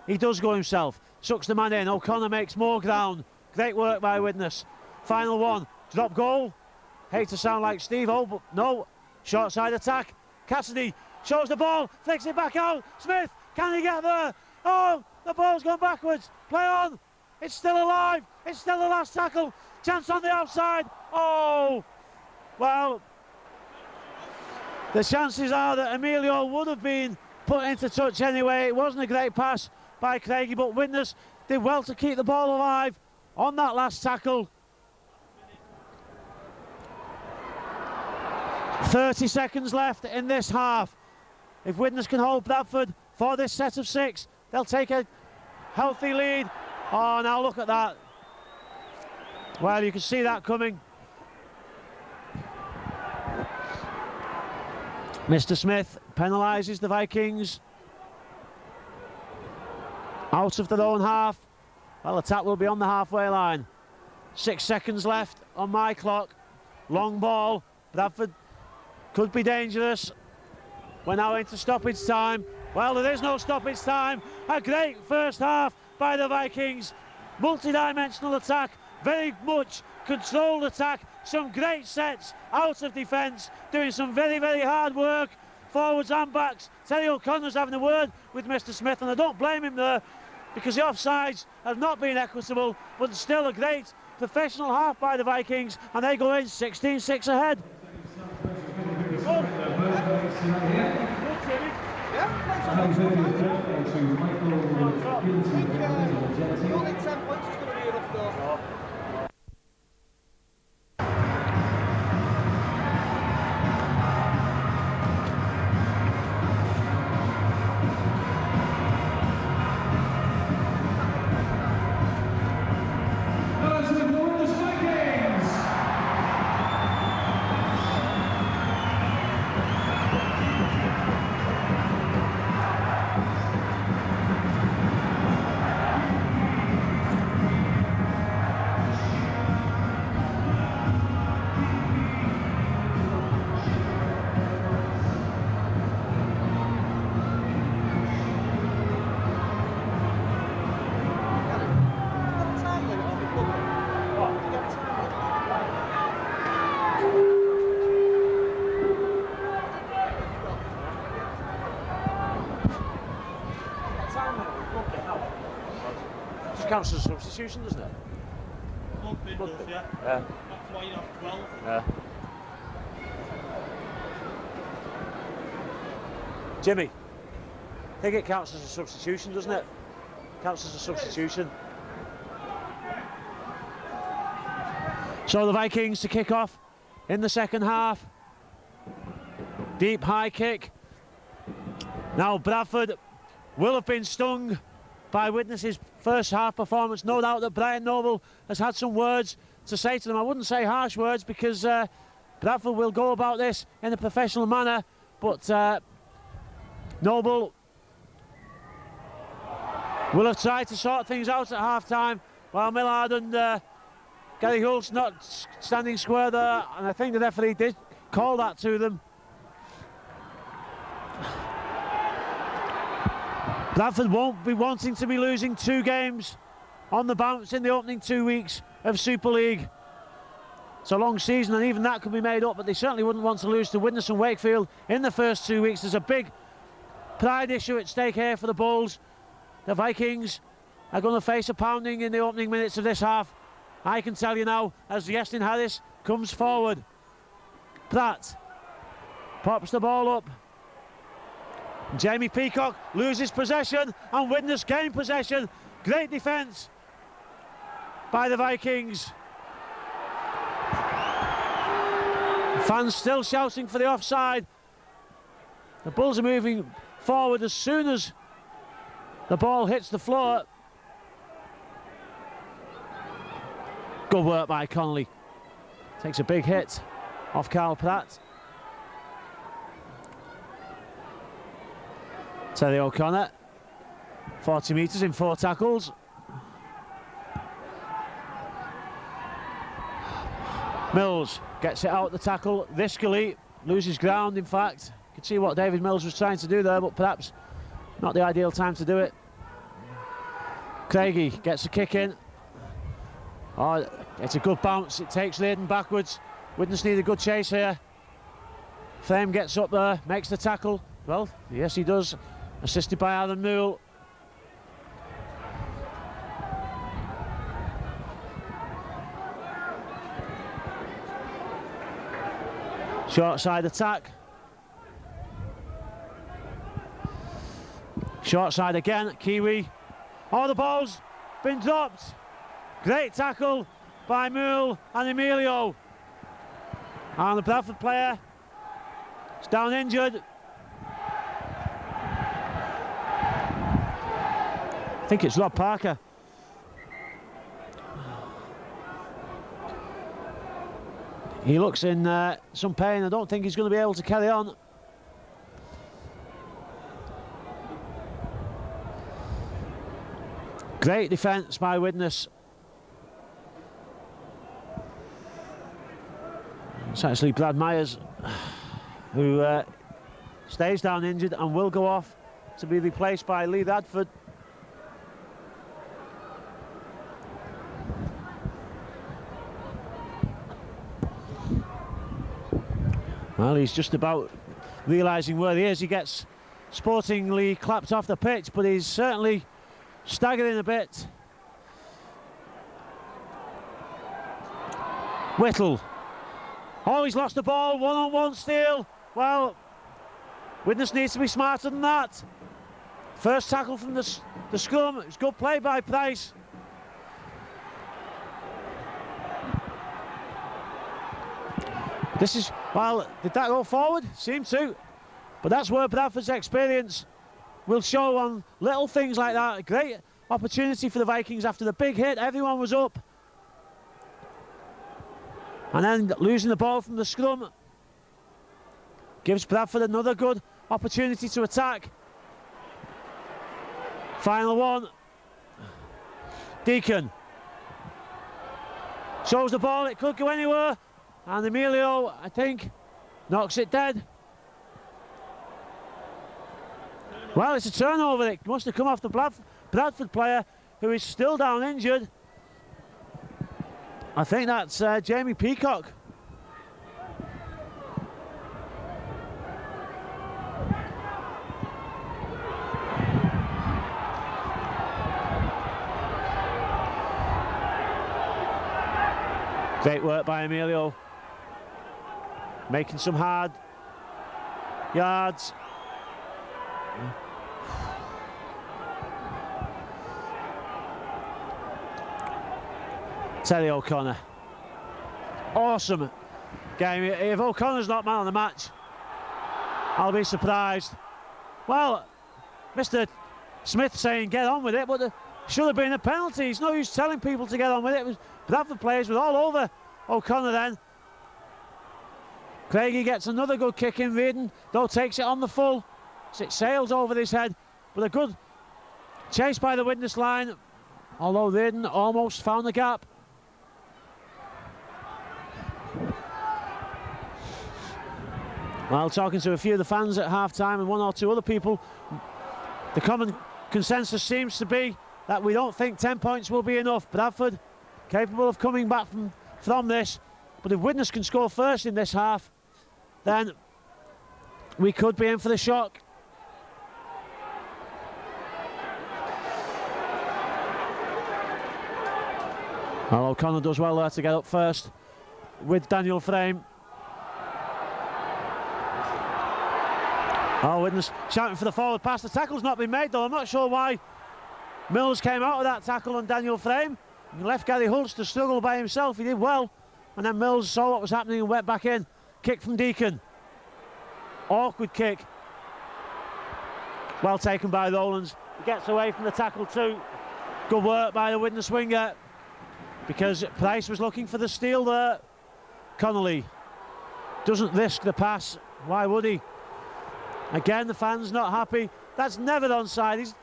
Speaker 1: He does go himself. Sucks the man in. O'Connor makes more ground. Great work by Widnes. Final one, drop goal. Hate to sound like Steve-O, but no. Short side attack. Cassidy shows the ball, flicks it back out. Smith, can he get there? Oh, the ball's gone backwards. Play on. It's still alive. It's still the last tackle. Chance on the outside. Oh, well, the chances are that Emilio would have been put into touch anyway. It wasn't a great pass by Craigie, but Widnes did well to keep the ball alive on that last tackle. 30 seconds left in this half. If Widnes can hold Bradford for this set of 6, they'll take a healthy lead. Oh, now look at that. Well, you can see that coming. Mr. Smith penalises the Vikings out of their own half. Well, the tap will be on the halfway line. 6 seconds left on my clock. Long ball. Bradford could be dangerous. We're now into stoppage time. Well, there is no stoppage time. A great first half by the Vikings. Multi-dimensional attack, very much controlled attack, some great sets out of defence, doing some very, very hard work, forwards and backs. Terry O'Connor's having a word with Mr. Smith, and I don't blame him there, because the offsides have not been equitable, but still a great professional half by the Vikings, and they go in 16-6 ahead. Counts as a substitution, doesn't it?
Speaker 3: Yeah.
Speaker 1: Yeah.
Speaker 3: That's why you have 12.
Speaker 1: Yeah. Jimmy, I think it counts as a substitution, doesn't it? Counts as a substitution. So the Vikings to kick off in the second half. Deep high kick. Now Bradford will have been stung by Widnes' first half performance. No doubt that Brian Noble has had some words to say to them. I wouldn't say harsh words, because Bradford will go about this in a professional manner, but Noble will have tried to sort things out at half time, while Millard and Gary Hult's not standing square there, and I think the referee did call that to them. Bradford won't be wanting to be losing 2 games on the bounce in the opening 2 weeks of Super League. It's a long season, and even that could be made up, but they certainly wouldn't want to lose to Widnes and Wakefield in the first 2 weeks. There's a big pride issue at stake here for the Bulls. The Vikings are going to face a pounding in the opening minutes of this half. I can tell you now, as Yestin Harris comes forward. Pratt pops the ball up. Jamie Peacock loses possession, and Widnes gain possession. Great defence by the Vikings. Fans still shouting for the offside. The Bulls are moving forward as soon as the ball hits the floor. Good work by Connolly. Takes a big hit off Carl Pratt. Terry O'Connor, 40 metres in 4 tackles. Mills gets it out the tackle riskily, loses ground in fact. You can see what David Mills was trying to do there, but perhaps not the ideal time to do it. Craigie gets a kick in. Oh, it's a good bounce. It takes Leydon backwards. Widnes need a good chase here. Frame gets up there, makes the tackle. Well, yes, he does. Assisted by Aaron Moole. Short side attack. Short side again, Kiwi. Oh, the ball's been dropped. Great tackle by Moole and Emilio. And the Bradford player is down injured. I think it's Rob Parker. He looks in some pain. I don't think he's going to be able to carry on. Great defence by Widnes. It's actually Brad Myers who stays down injured and will go off to be replaced by Lee Radford. Well, he's just about realising where he is. He gets sportingly clapped off the pitch, but he's certainly staggering a bit. Whittle. Oh, he's lost the ball. One-on-one steal. Well, Widnes needs to be smarter than that. First tackle from the scrum. It's good play by Price. This is, well, did that go forward? Seemed to. But that's where Bradford's experience will show on little things like that. A great opportunity for the Vikings after the big hit. Everyone was up. And then losing the ball from the scrum gives Bradford another good opportunity to attack. Final one. Deacon shows the ball, it could go anywhere. And Emilio, I think, knocks it dead. Well, it's a turnover. It must have come off the Bradford player, who is still down injured. I think that's Jamie Peacock. Great work by Emilio. Making some hard yards. Terry O'Connor. Awesome game. If O'Connor's not man of the match, I'll be surprised. Well, Mr. Smith saying get on with it, but there should have been a penalty. It's no use telling people to get on with it. It was Bradford players were all over O'Connor then. Craigie gets another good kick in. Reardon, though, takes it on the full. So it sails over his head. But a good chase by the Widnes line. Although Reardon almost found the gap. Well, talking to a few of the fans at half-time and one or two other people, the common consensus seems to be that we don't think 10 points will be enough. Bradford capable of coming back from this. But if Widnes can score first in this half, then we could be in for the shock. Well, O'Connor does well there to get up first with Daniel Frame. Oh, Widnes shouting for the forward pass. The tackle's not been made though. I'm not sure why Mills came out of that tackle on Daniel Frame. He left Gary Hulse to struggle by himself. He did well. And then Mills saw what was happening and went back in. Kick from Deacon. Awkward kick. Well taken by Rowlands. He gets away from the tackle too. Good work by the Widnes winger, because Price was looking for the steal there. Connolly doesn't risk the pass. Why would he? Again, the fans not happy. That's never onside.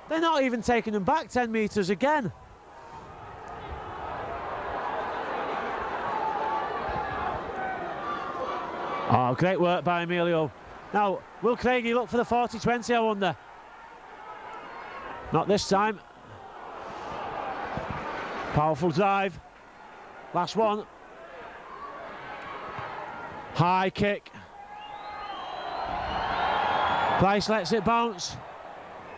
Speaker 1: They're not even taking him back 10 metres again. Oh, great work by Emilio. Now, will Craigie look for the 40-20, I wonder? Not this time. Powerful drive. Last one. High kick. Price lets it bounce.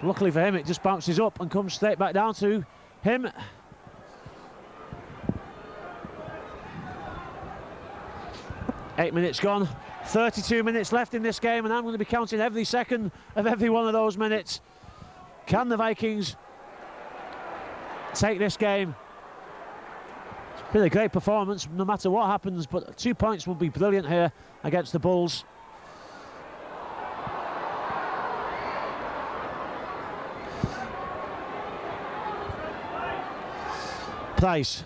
Speaker 1: Luckily for him, it just bounces up and comes straight back down to him. Eight minutes gone. 32 minutes left in this game, and I'm going to be counting every second of every one of those minutes. Can the Vikings take this game? It's been a great performance no matter what happens, but 2 points will be brilliant here against the Bulls. Price,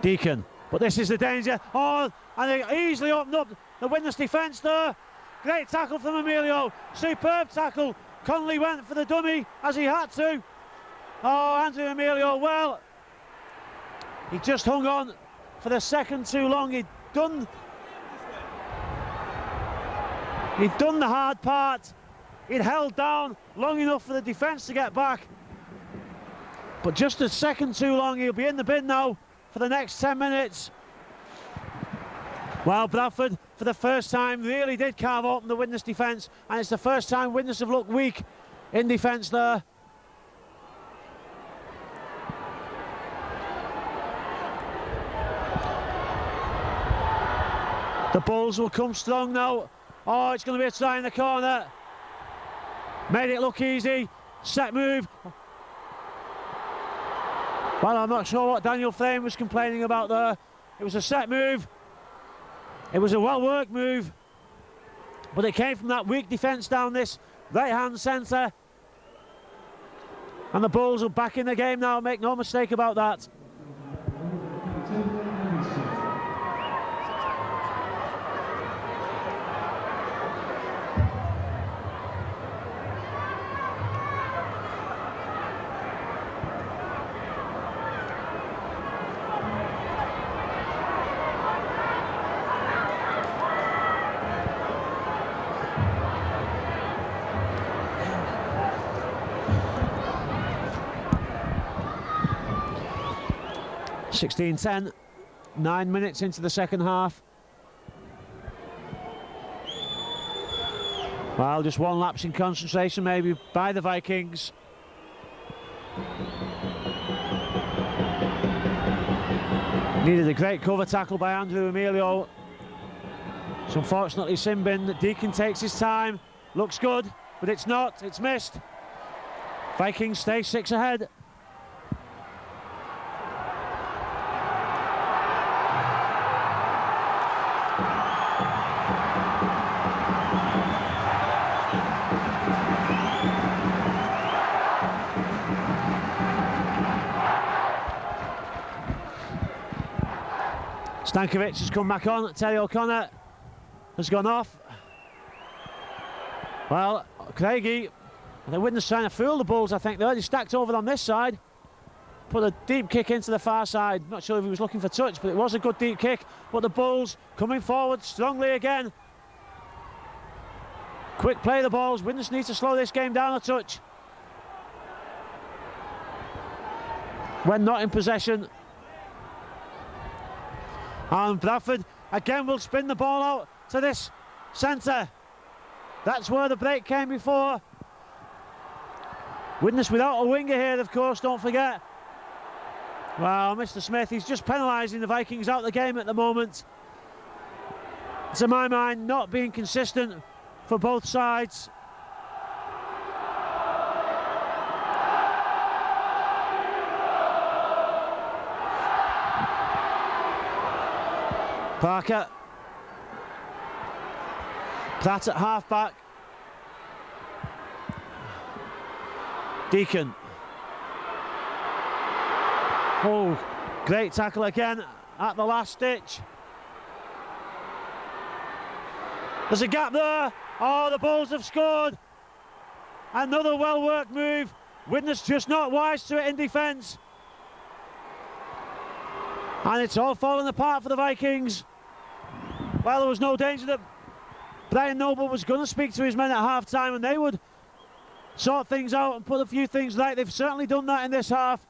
Speaker 1: Deacon, but this is the danger. Oh, and they easily opened up the Widnes defence there. Great tackle from Emilio, superb tackle. Connolly went for the dummy as he had to. Oh, Andrew Emilio, well, he just hung on for the second too long. He'd done the hard part. He'd held down long enough for the defence to get back. But just a second too long. He'll be in the bin now for the next 10 minutes. Well, Bradford, for the first time, really did carve open the Widnes defence, and it's the first time Widnes have looked weak in defence there. The Bulls will come strong now. Oh, it's going to be a try in the corner. Made it look easy. Set move. Well, I'm not sure what Daniel Frame was complaining about there. It was a set move. It was a well-worked move. But it came from that weak defence down this right-hand centre. And the Bulls are back in the game now, make no mistake about that. 16-10, 9 minutes into the second half. Well, just one lapse in concentration maybe by the Vikings. Needed a great cover tackle by Andrew Emilio. So unfortunately Simbin, Deacon takes his time, looks good, but it's not, it's missed. Vikings stay 6 ahead. Stankovic has come back on. Terry O'Connor has gone off. Well, Craigie, the Widnes trying to fool the Bulls, I think. They're already stacked over on this side. Put a deep kick into the far side. Not sure if he was looking for touch, but it was a good deep kick. But the Bulls coming forward strongly again. Quick play the balls. Widnes need to slow this game down a touch. When not in possession. And Bradford again will spin the ball out to this centre. That's where the break came before. Widnes without a winger here, of course, don't forget. Well, Mr. Smith, he's just penalising the Vikings out of the game at the moment. To my mind, not being consistent for both sides. Parker. Pratt at half-back. Deacon. Oh, great tackle again at the last stitch. There's a gap there. Oh, the Bulls have scored. Another well-worked move. Widnes just not wise to it in defence. And it's all falling apart for the Vikings. Well, there was no danger that Brian Noble was going to speak to his men at half-time and they would sort things out and put a few things right. They've certainly done that in this half.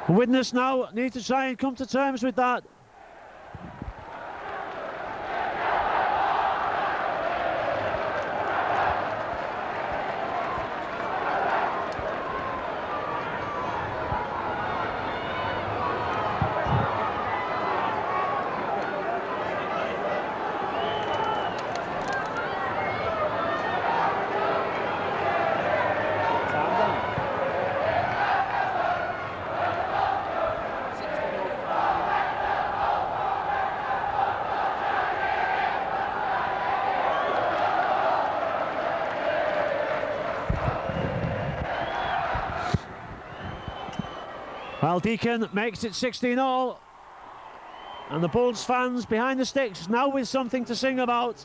Speaker 1: Widnes now need to try and come to terms with that. Well, Deacon makes it 16-all, and the Bulls fans behind the sticks now with something to sing about.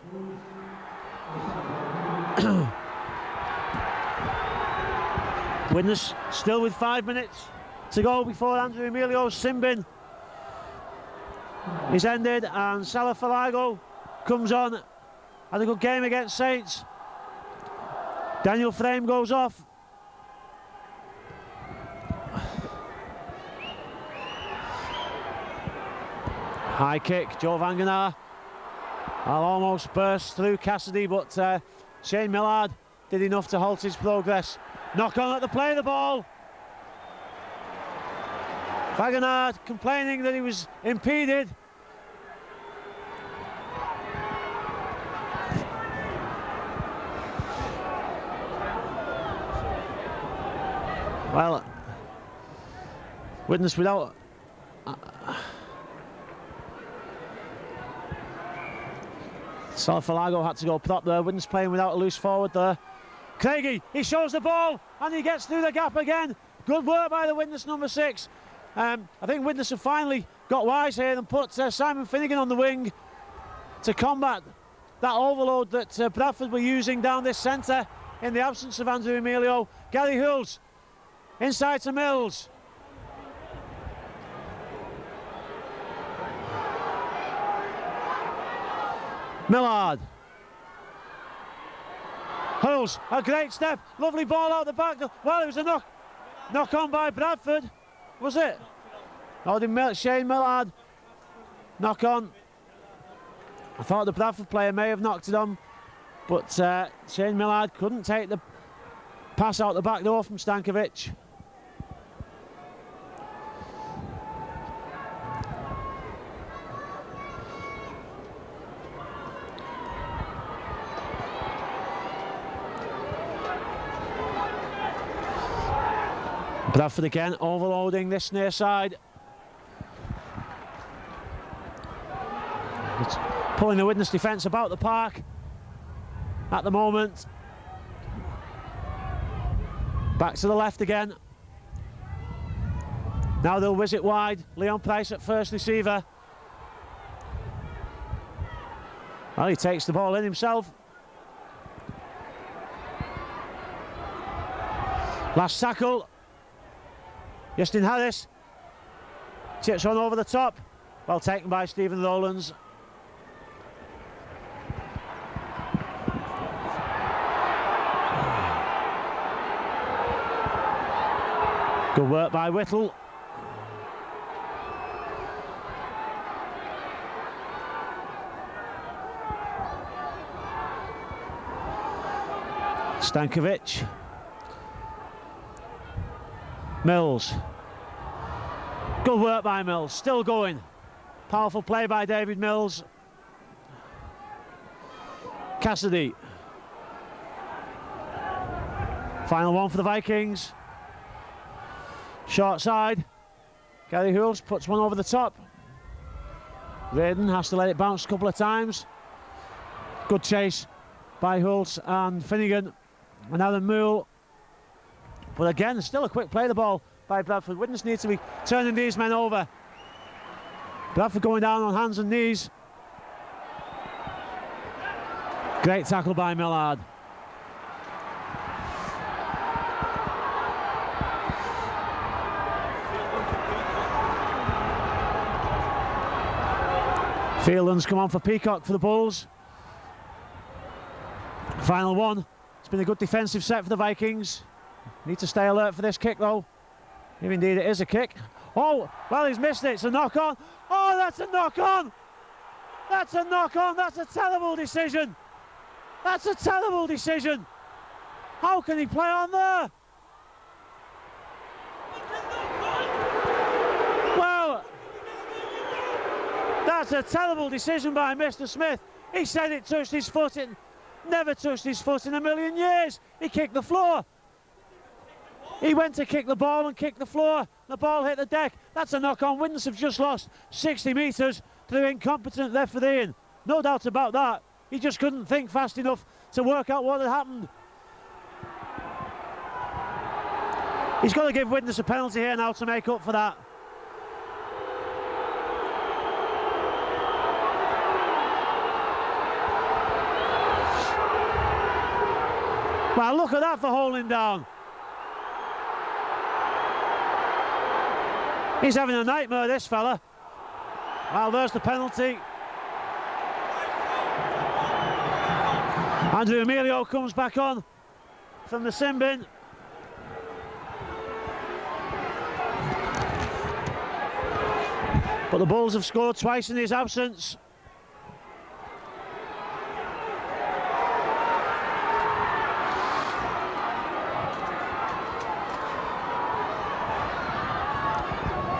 Speaker 1: Widnes still with 5 minutes to go before Andrew Emilio's sin bin is ended, and Salafalago comes on. Had a good game against Saints. Daniel Frame goes off. High kick, Joe Vangenaar. Almost burst through Cassidy, but Shane Millard did enough to halt his progress. Knock on at the play of the ball. Vangenaar complaining that he was impeded. Well, Widnes without Salafalago had to go prop there. Widnes playing without a loose forward there. Craigie, he shows the ball and he gets through the gap again. Good work by the Widnes number 6. I think Widnes have finally got wise here and put Simon Finnegan on the wing to combat that overload that Bradford were using down this centre in the absence of Andrew Emilio. Gary Hulls inside to Mills. Millard. Hulls, a great step, lovely ball out the back. Well, it was a knock on by Bradford, was it? Oh, did Shane Millard knock on? I thought the Bradford player may have knocked it on, but Shane Millard couldn't take the pass out the back door from Stankovic. Bradford again overloading this near side. It's pulling the Widnes defence about the park at the moment. Back to the left again. Now they'll whiz it wide. Leon Price at first receiver. Well, he takes the ball in himself. Last tackle. Justin Harris chips on over the top, well taken by Stephen Rowlands. Good work by Whittle. Stankovic. Mills. Good work by Mills, still going. Powerful play by David Mills. Cassidy. Final one for the Vikings. Short side. Gary Hulls puts one over the top. Raiden has to let it bounce a couple of times. Good chase by Hulls and Finnegan. And Alan Moole. But again, still a quick play the ball by Bradford. Widnes need to be turning these men over. Bradford going down on hands and knees. Great tackle by Millard. Fieldland's come on for Peacock for the Bulls. Final one. It's been a good defensive set for the Vikings. Need to stay alert for this kick though. If indeed it is a kick. Oh, well, he's missed it. It's a knock on. Oh, that's a knock on. That's a knock on. That's a terrible decision. That's a terrible decision. How can he play on there? Well, that's a terrible decision by Mr. Smith. He said it touched his foot. It never touched his foot in a million years. He kicked the floor. He went to kick the ball and kicked the floor. The ball hit the deck. That's a knock on. Widnes have just lost 60 metres to their incompetent refereeing. No doubt about that. He just couldn't think fast enough to work out what had happened. He's got to give Widnes a penalty here now to make up for that. Well, look at that for holding down. He's having a nightmare, this fella. Well, there's the penalty. Andrew Emilio comes back on from the sin bin. But the Bulls have scored twice in his absence.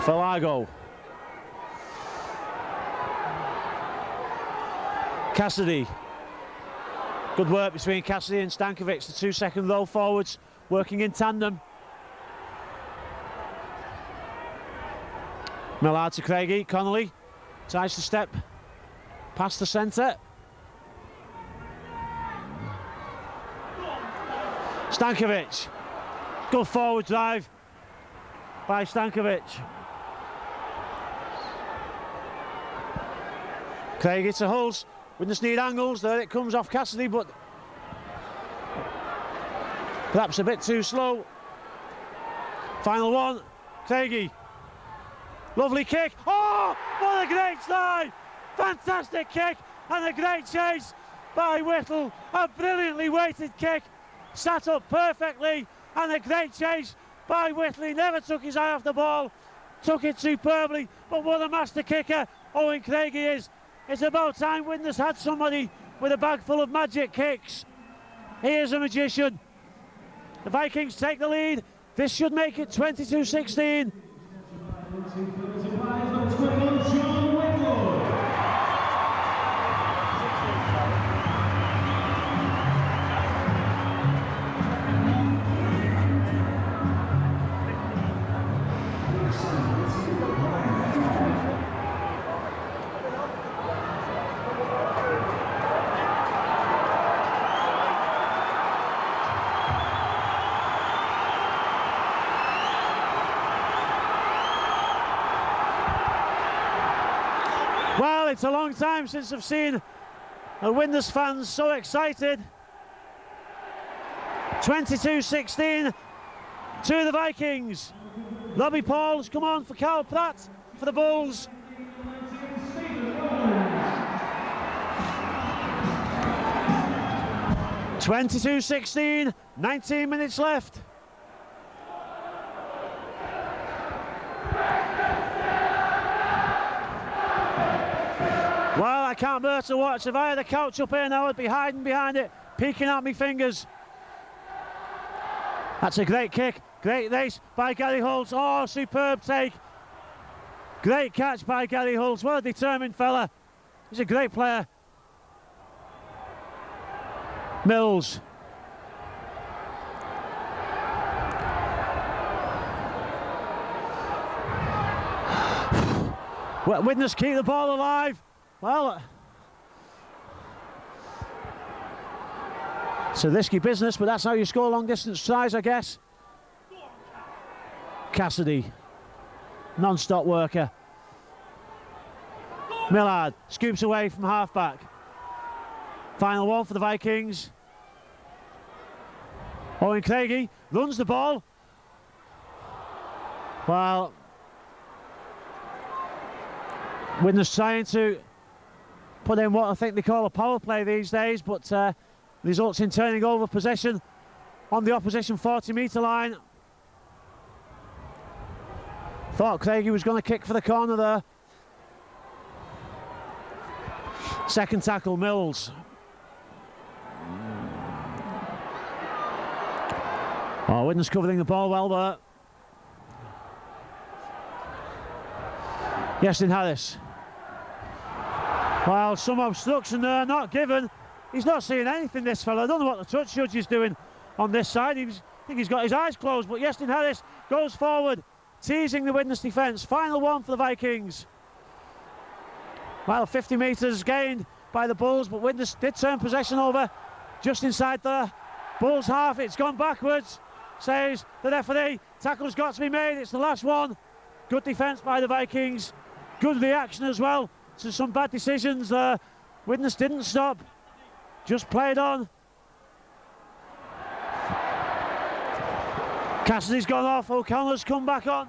Speaker 1: Falago. Cassidy. Good work between Cassidy and Stankovic, the 2 second row forwards working in tandem. Millard to Craigie. Connolly tries to step past the centre. Stankovic. Good forward drive by Stankovic. Craigie to Hulls. Widnes need angles. There it comes off Cassidy, but perhaps a bit too slow. Final one. Craigie. Lovely kick. Oh, what a great slide! Fantastic kick and a great chase by Whittle. A brilliantly weighted kick. Sat up perfectly and a great chase by Whittle. He never took his eye off the ball. Took it superbly, but what a master kicker Owen Craigie is. It's about time Widnes had somebody with a bag full of magic kicks. He is a magician. The Vikings take the lead. This should make it 22-16. Well, it's a long time since I've seen a Widnes fans so excited. 22-16 to the Vikings. Robbie Paul's come on for Carl Pratt for the Bulls. (22-16), 19 minutes left. Well, I can't bear to watch. If I had a couch up here now, I'd be hiding behind it, peeking out my fingers. That's a great kick. Great race by Gary Hulls. Oh, superb take. Great catch by Gary Hulls. What a determined fella. He's a great player. Mills. Well, Widnes keep the ball alive. Well, it's a risky business, but that's how you score long distance tries, I guess. Cassidy, non-stop worker. Millard scoops away from half-back. Final one for the Vikings. Owen Craigie runs the ball. Well, Widnes trying to put in what I think they call a power play these days, but results in turning over possession on the opposition 40-metre line. Thought Craigie was going to kick for the corner there. Second tackle, Mills. Oh, Widnes covering the ball well there. Yestin Harris. Well, some obstruction there, not given. He's not seeing anything, this fella. I don't know what the touch judge is doing on this side. I think he's got his eyes closed, but Yestin Harris goes forward, teasing the Widnes defence. Final one for the Vikings. Well, 50 metres gained by the Bulls, but Widnes did turn possession over just inside the Bulls half. It's gone backwards, says the referee. Tackle's got to be made. It's the last one. Good defence by the Vikings. Good reaction as well to some bad decisions. Widnes didn't stop, just played on. Cassidy's gone off. O'Connell's come back on.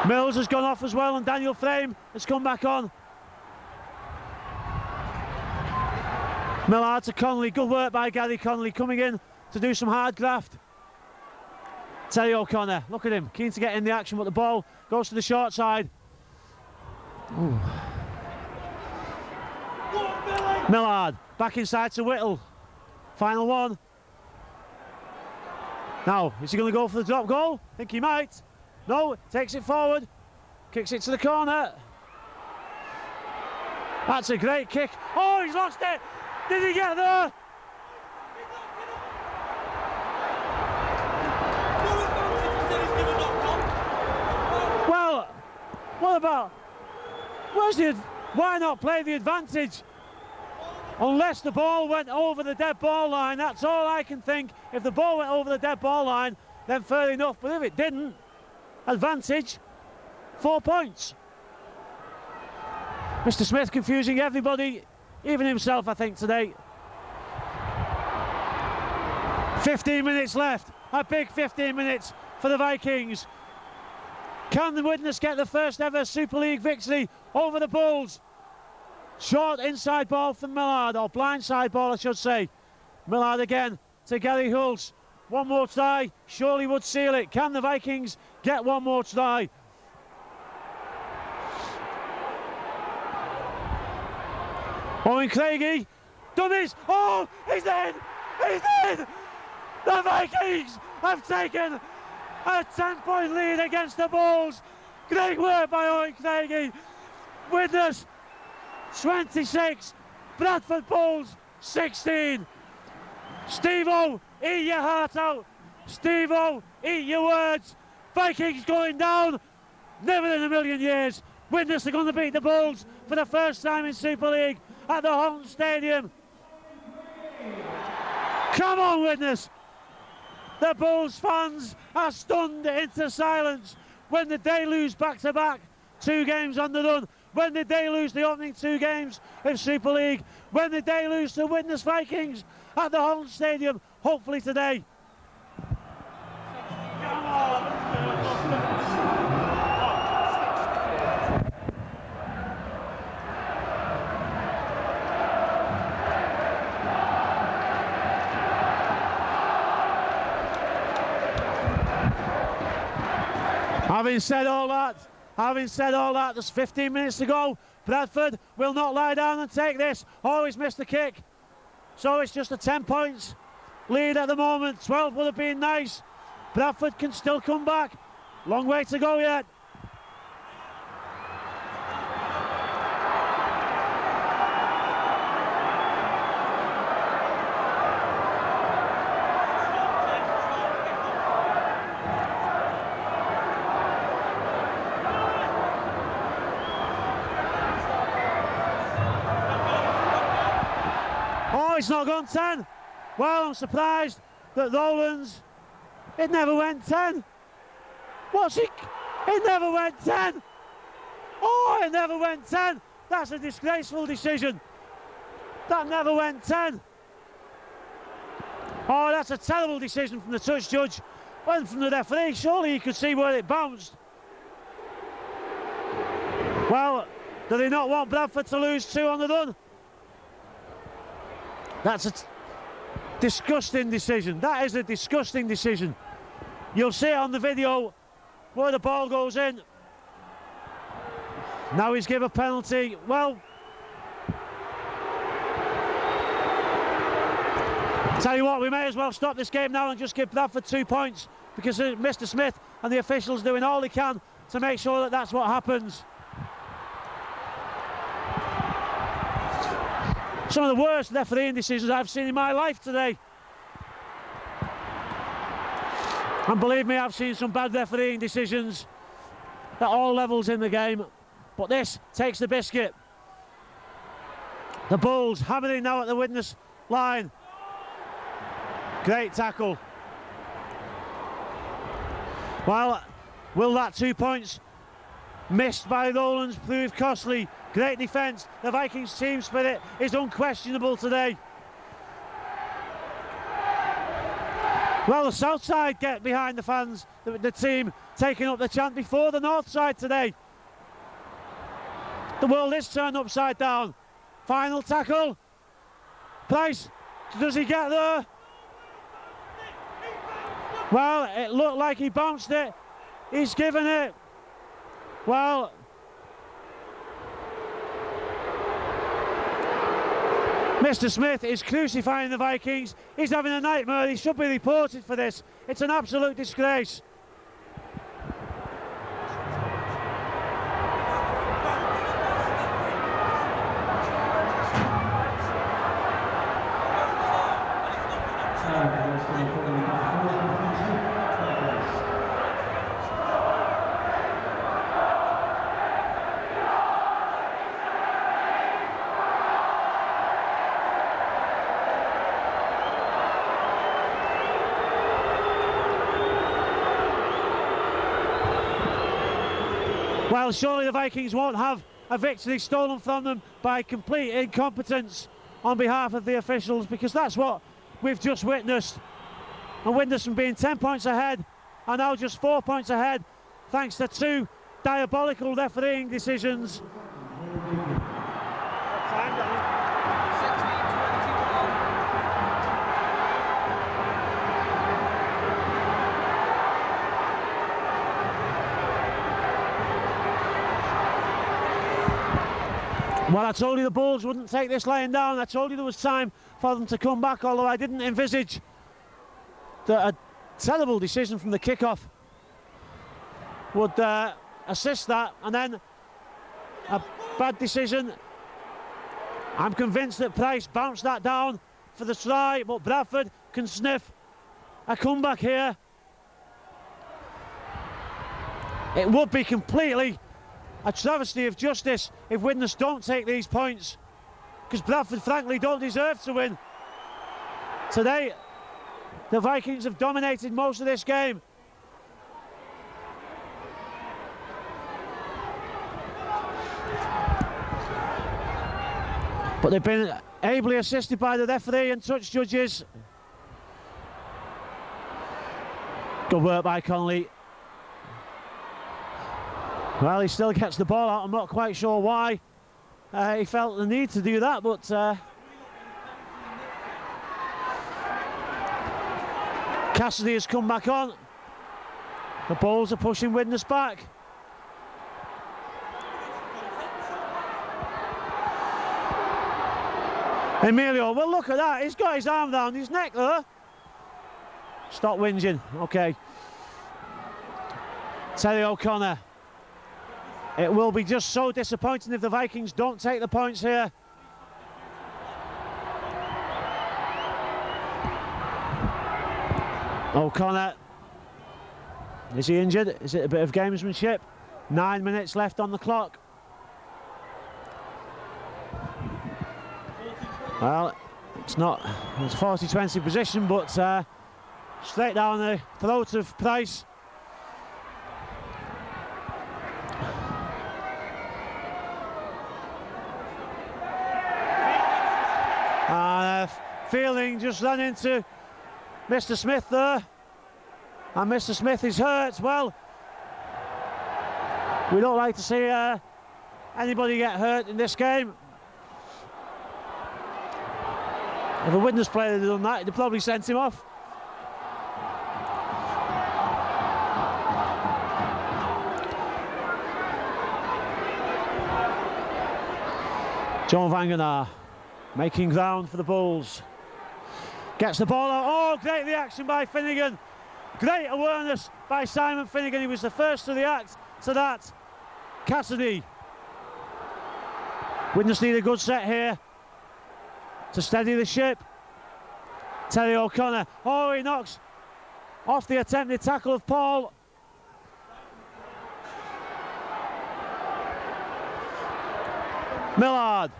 Speaker 1: Mills has gone off as well, and Daniel Frame has come back on. Millard to Connolly. Good work by Gary Connolly, coming in to do some hard graft. Terry O'Connor, look at him, keen to get in the action, but the ball goes to the short side. Ooh. Millard back inside to Whittle. Final one. Now, is he going to go for the drop goal? I think he might. No, takes it forward, kicks it to the corner. That's a great kick. Oh, he's lost it. Did he get there? Well, what about? Why not play the advantage? Unless the ball went over the dead ball line, that's all I can think. If the ball went over the dead ball line, then fair enough. But if it didn't, advantage, 4 points. Mr. Smith confusing everybody, even himself, I think, today. 15 minutes left, a big 15 minutes for the Vikings. Can the Widnes get the first ever Super League victory over the Bulls? Short inside ball from Millard, or blindside ball I should say. Millard again to Gary Hulse. One more try, surely would seal it. Can the Vikings get one more try? Owen Craigie, dummies, oh, he's in! He's in! The Vikings have taken a 10-point lead against the Bulls. Great work by Owen Craigie. Widnes 26, Bradford Bulls 16. Steve-O, eat your heart out. Steve-O, eat your words. Vikings going down. Never in a million years. Widnes are going to beat the Bulls for the first time in Super League at the Holton Stadium. Come on, Widnes. The Bulls fans are stunned into silence. When did they lose back-to-back? 2 games on the run. When did they lose the opening 2 games of Super League? When did they lose to Widnes Vikings at the Holton Stadium? Hopefully today. Come on. Having said all that, there's 15 minutes to go. Bradford will not lie down and take this. Oh, he's missed the kick. So it's just a 10 points lead at the moment. 12 would have been nice. Bradford can still come back. Long way to go yet. It's not gone 10. Well, I'm surprised that Rowlands, it never went 10. What's it? It never went 10. Oh, it never went 10. That's a disgraceful decision. That never went 10. Oh, that's a terrible decision from the touch judge and from the referee. Surely he could see where it bounced. Well, do they not want Bradford to lose 2 on the run? That's a disgusting decision. That is a disgusting decision. You'll see it on the video where the ball goes in. Now he's given a penalty. Well, tell you what, we may as well stop this game now and just give Bradford 2 points, because Mr. Smith and the officials doing all they can to make sure that that's what happens. Some of the worst refereeing decisions I've seen in my life today. And believe me, I've seen some bad refereeing decisions at all levels in the game, but this takes the biscuit. The Bulls hammering now at the witness line. Great tackle. Well, will that 2 points missed by Rowlands prove costly? Great defence. The Vikings team spirit is unquestionable today. Well, the south side get behind the fans, the team taking up the chant before the north side today. The world is turned upside down. Final tackle. Price, does he get there? Well, it looked like he bounced it. He's given it. Well, Mr. Smith is crucifying the Vikings. He's having a nightmare. He should be reported for this. It's an absolute disgrace. Well, surely the Vikings won't have a victory stolen from them by complete incompetence on behalf of the officials, because that's what we've just witnessed. And Winderson being 10 points ahead are now just 4 points ahead, thanks to 2 diabolical refereeing decisions. Well, I told you the Bulls wouldn't take this laying down. I told you there was time for them to come back, although I didn't envisage that a terrible decision from the kickoff would assist that, and then a bad decision. I'm convinced that Price bounced that down for the try, but Bradford can sniff a comeback here. It would be completely a travesty of justice if Widnes don't take these points, because Bradford frankly don't deserve to win. Today, the Vikings have dominated most of this game. But they've been ably assisted by the referee and touch judges. Good work by Connolly. Well, he still gets the ball out. I'm not quite sure why he felt the need to do that, but Cassidy has come back on. The Bulls are pushing Widnes back. Emilio, well, look at that. He's got his arm round his neck there. Stop whinging. Okay. Terry O'Connor. It will be just so disappointing if the Vikings don't take the points here. O'Connor. Is he injured? Is it a bit of gamesmanship? 9 minutes left on the clock. Well, it's not. It's a 40-20 position, but straight down the throat of Price. Fielding just ran into Mr. Smith there, and Mr. Smith is hurt. Well, we don't like to see anybody get hurt in this game. If a Widnes player had done that, they'd probably sent him off. John Vangenaar making ground for the Bulls. Gets the ball out. Oh, great reaction by Finnegan. Great awareness by Simon Finnegan. He was the first to react to that. Cassidy. Widnes need a good set here to steady the ship. Terry O'Connor. Oh, he knocks off the attempted tackle of Paul. Millard.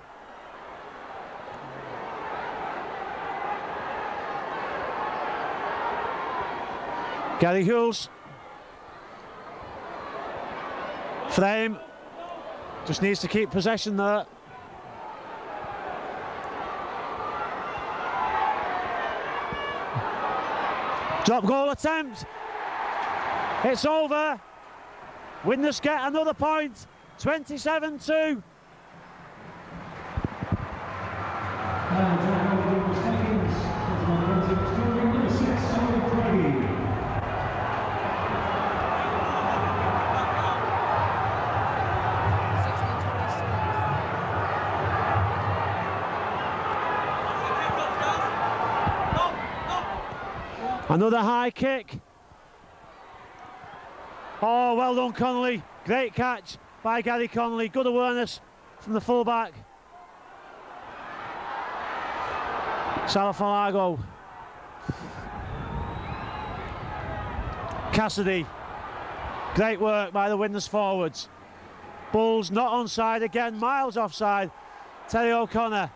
Speaker 1: Gary Hughes. Frame. Just needs to keep possession there. Drop goal attempt. It's over. Widnes get another point. 27-2. Another high kick. Oh, well done, Connolly. Great catch by Gary Connolly. Good awareness from the fullback. Salafalago. Cassidy. Great work by the Widnes forwards. Bulls not onside again, miles offside. Terry O'Connor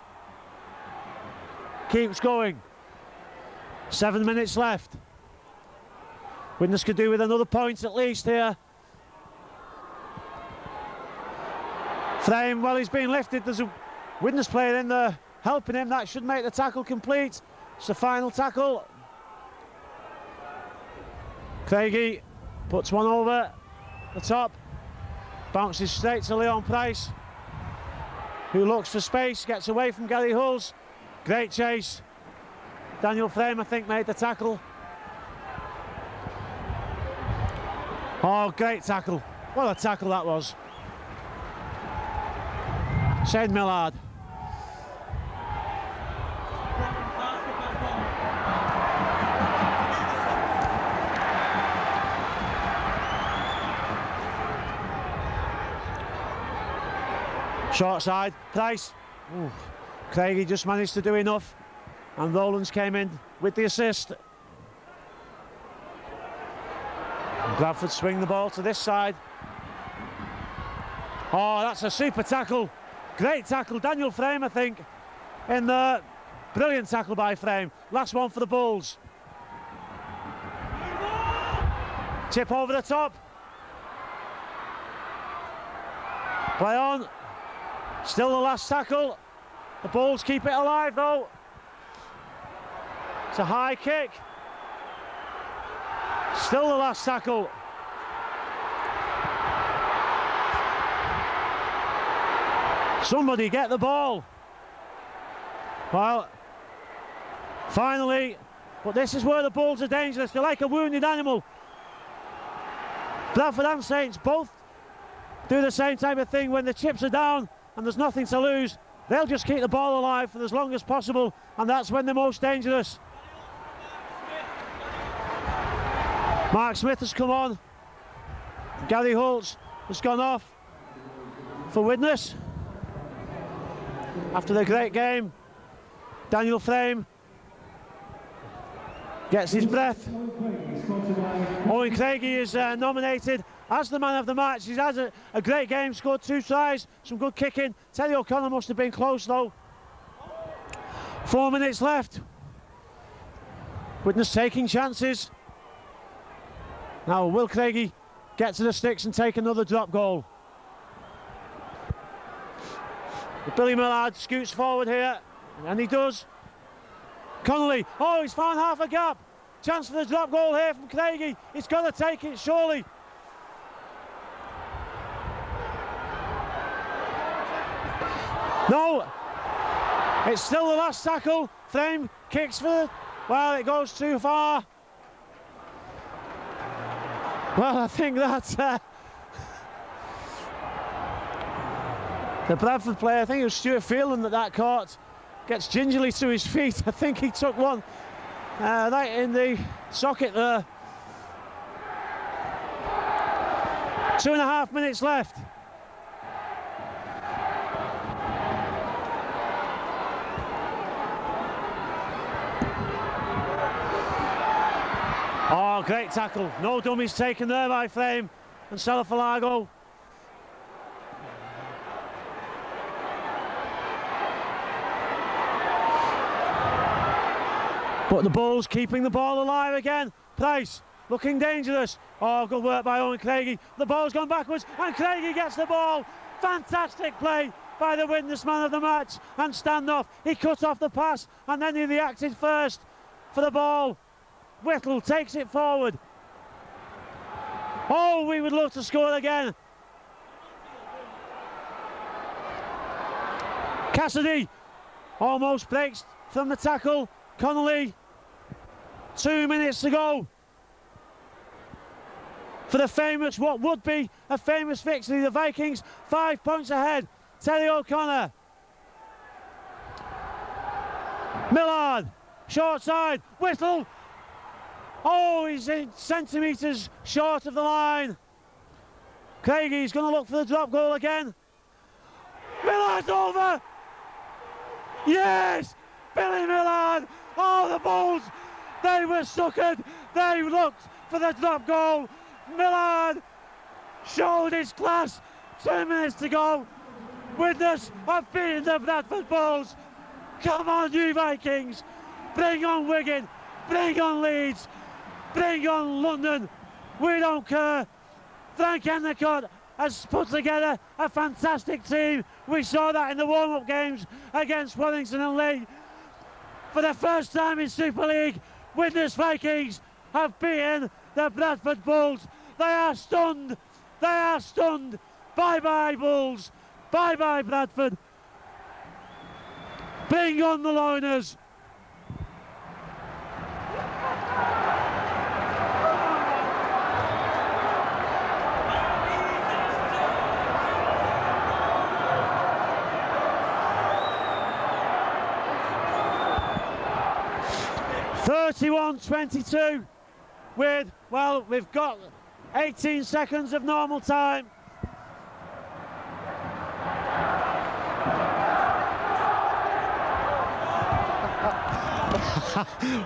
Speaker 1: keeps going. 7 minutes left. Widnes could do with another point at least here. Frame, well, he's been lifted. There's a Widnes player in there helping him. That should make the tackle complete. It's the final tackle. Craigie puts one over the top. Bounces straight to Leon Price, who looks for space, gets away from Gary Hulls. Great chase. Daniel Frame, I think, made the tackle. Oh, great tackle. What a tackle that was. Shane Millard. Short side, Price. Ooh. Craigie just managed to do enough, and Rowlands came in with the assist. Bradford swing the ball to this side. Oh, that's a super tackle. Great tackle, Daniel Frame, I think, in there. Brilliant tackle by Frame. Last one for the Bulls. Tip over the top. Play on. Still the last tackle. The Bulls keep it alive though. It's a high kick. Still the last tackle. Somebody get the ball. Well, finally, but this is where the Bulls are dangerous. They're like a wounded animal. Bradford and Saints both do the same type of thing. When the chips are down and there's nothing to lose, they'll just keep the ball alive for as long as possible, and that's when they're most dangerous. Mark Smith has come on. Gary Holtz has gone off for Widnes after the great game. Daniel Frame gets his breath. Owen Craigie is nominated as the man of the match. He's had a great game, scored 2 tries, some good kicking. Terry O'Connor must have been close though. 4 minutes left. Widnes taking chances. Now will Craigie get to the sticks and take another drop goal? But Billy Millard scoots forward here, and he does. Connolly, oh, he's found half a gap. Chance for the drop goal here from Craigie. He's got to take it, surely. No, it's still the last tackle. Frame kicks for the, well, it goes too far. Well, I think that The Bradford player, I think it was Stuart Fielding that caught, gets gingerly to his feet. I think he took one right in the socket there. 2.5 minutes left. Oh, great tackle. No dummies taken there by Flame and Salafalago. But the Bulls keeping the ball alive again. Price looking dangerous. Oh, good work by Owen Craigie. The ball's gone backwards and Craigie gets the ball. Fantastic play by the Widnes man of the match and standoff. He cut off the pass and then he reacted first for the ball. Whittle takes it forward. Oh, we would love to score again. Cassidy almost breaks from the tackle. Connolly, 2 minutes to go for the famous, what would be a famous victory. The Vikings 5 points ahead. Terry O'Connor. Millard, short side, Whittle. Oh, he's in centimetres short of the line. Craigie's going to look for the drop goal again. Millard's over. Yes, Billy Millard. Oh, the Bulls, they were suckered. They looked for the drop goal. Millard showed his class. 2 minutes to go. Widnes have beaten the Bradford Bulls. Come on, you Vikings. Bring on Wigan. Bring on Leeds. Bring on London. We don't care. Frank Endicott has put together a fantastic team. We saw that in the warm-up games against Wellington and Leigh. For the first time in Super League, Widnes Vikings have beaten the Bradford Bulls. They are stunned. They are stunned. Bye-bye Bulls. Bye-bye Bradford. Bring on the Loiners. (31-22) with, well, we've got 18 seconds of normal time.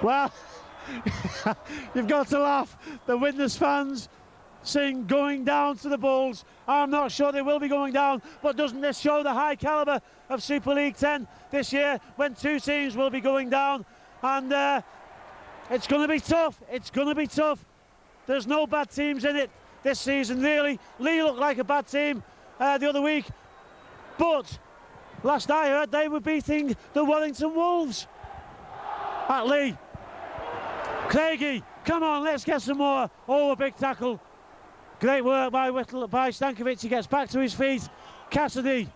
Speaker 1: Well, you've got to laugh. The Widnes fans sing "Going Down" to the Bulls. I'm not sure they will be going down, but doesn't this show the high calibre of Super League 10 this year, when two teams will be going down? And it's going to be tough. It's going to be tough. There's no bad teams in it this season, really. Leigh looked like a bad team the other week, but last I heard they were beating the Wellington Wolves at Leigh. Craigie, come on, let's get some more. Oh, a big tackle. Great work by Whittle, by Stankovic. He gets back to his feet. Cassidy.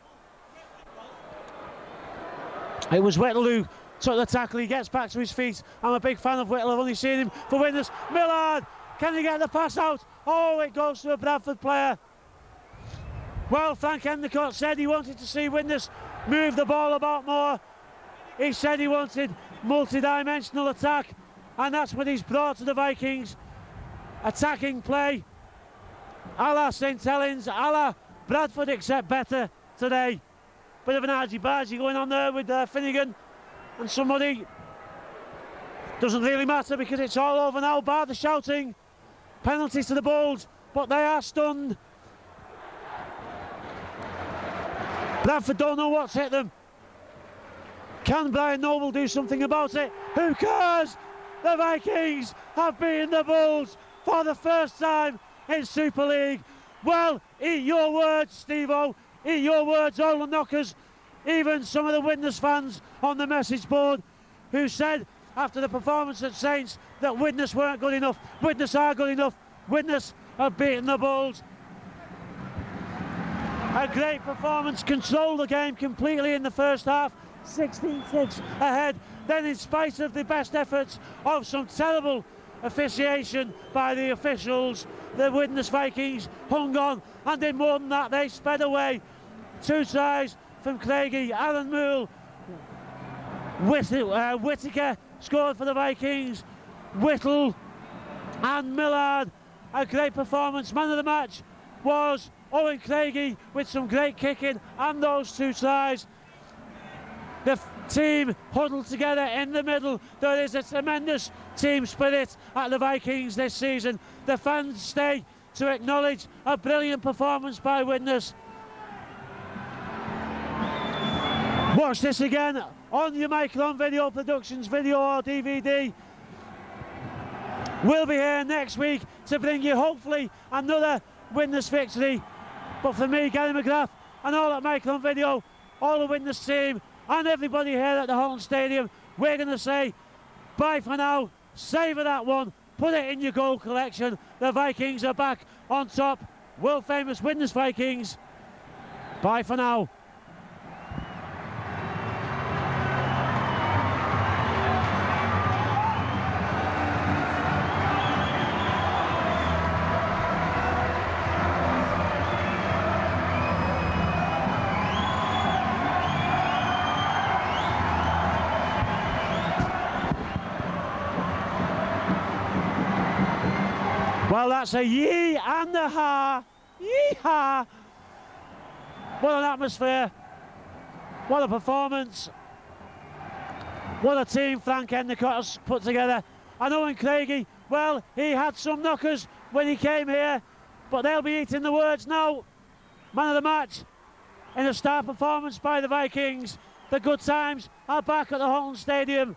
Speaker 1: It was Whittle who took the tackle. He gets back to his feet. I'm a big fan of Whittle. I've only seen him for Widnes. Millard, can he get the pass out? Oh, it goes to a Bradford player. Well, Frank Endicott said he wanted to see Widnes move the ball about more. He said he wanted multi-dimensional attack, and that's what he's brought to the Vikings. Attacking play, a la St Helens, a la Bradford, except better today. Bit of an argy-bargy going on there with Finnegan and somebody. Doesn't really matter because it's all over now, bar the shouting. Penalty to the Bulls, but they are stunned. Bradford don't know what's hit them. Can Brian Noble do something about it? Who cares? The Vikings have beaten the Bulls for the first time in Super League. Well, eat your words, Steve-O. Eat your words, all the knockers. Even some of the Widnes fans on the message board who said after the performance at Saints that Widnes weren't good enough. Widnes are good enough. Widnes have beaten the Bulls. A great performance, controlled the game completely in the first half. 16-6 ahead. Then, in spite of the best efforts of some terrible officiation by the officials, the Widnes Vikings hung on and did more than that. They sped away 2 tries from Craigie, Aaron Moole, Whittaker scored for the Vikings, Whittle and Millard. A great performance. Man of the match was Owen Craigie with some great kicking and those 2 tries. The team huddled together in the middle. There is a tremendous team spirit at the Vikings this season. The fans stay to acknowledge a brilliant performance by Widnes. Watch this again on your Micron Video Productions video or DVD. We'll be here next week to bring you hopefully another Widnes victory. But for me, Gary McGrath, and all at Micron Video, all the Widnes team and everybody here at the Holland Stadium, we're going to say bye for now. Savour that one, put it in your goal collection. The Vikings are back on top. World famous Widnes Vikings. Bye for now. Well, that's a yee and a ha. Yee-ha. What an atmosphere. What a performance. What a team Frank Endicott has put together. And Owen Craigie, well, he had some knockers when he came here, but they'll be eating the words now. Man of the match in a star performance by the Vikings. The good times are back at the Holland Stadium.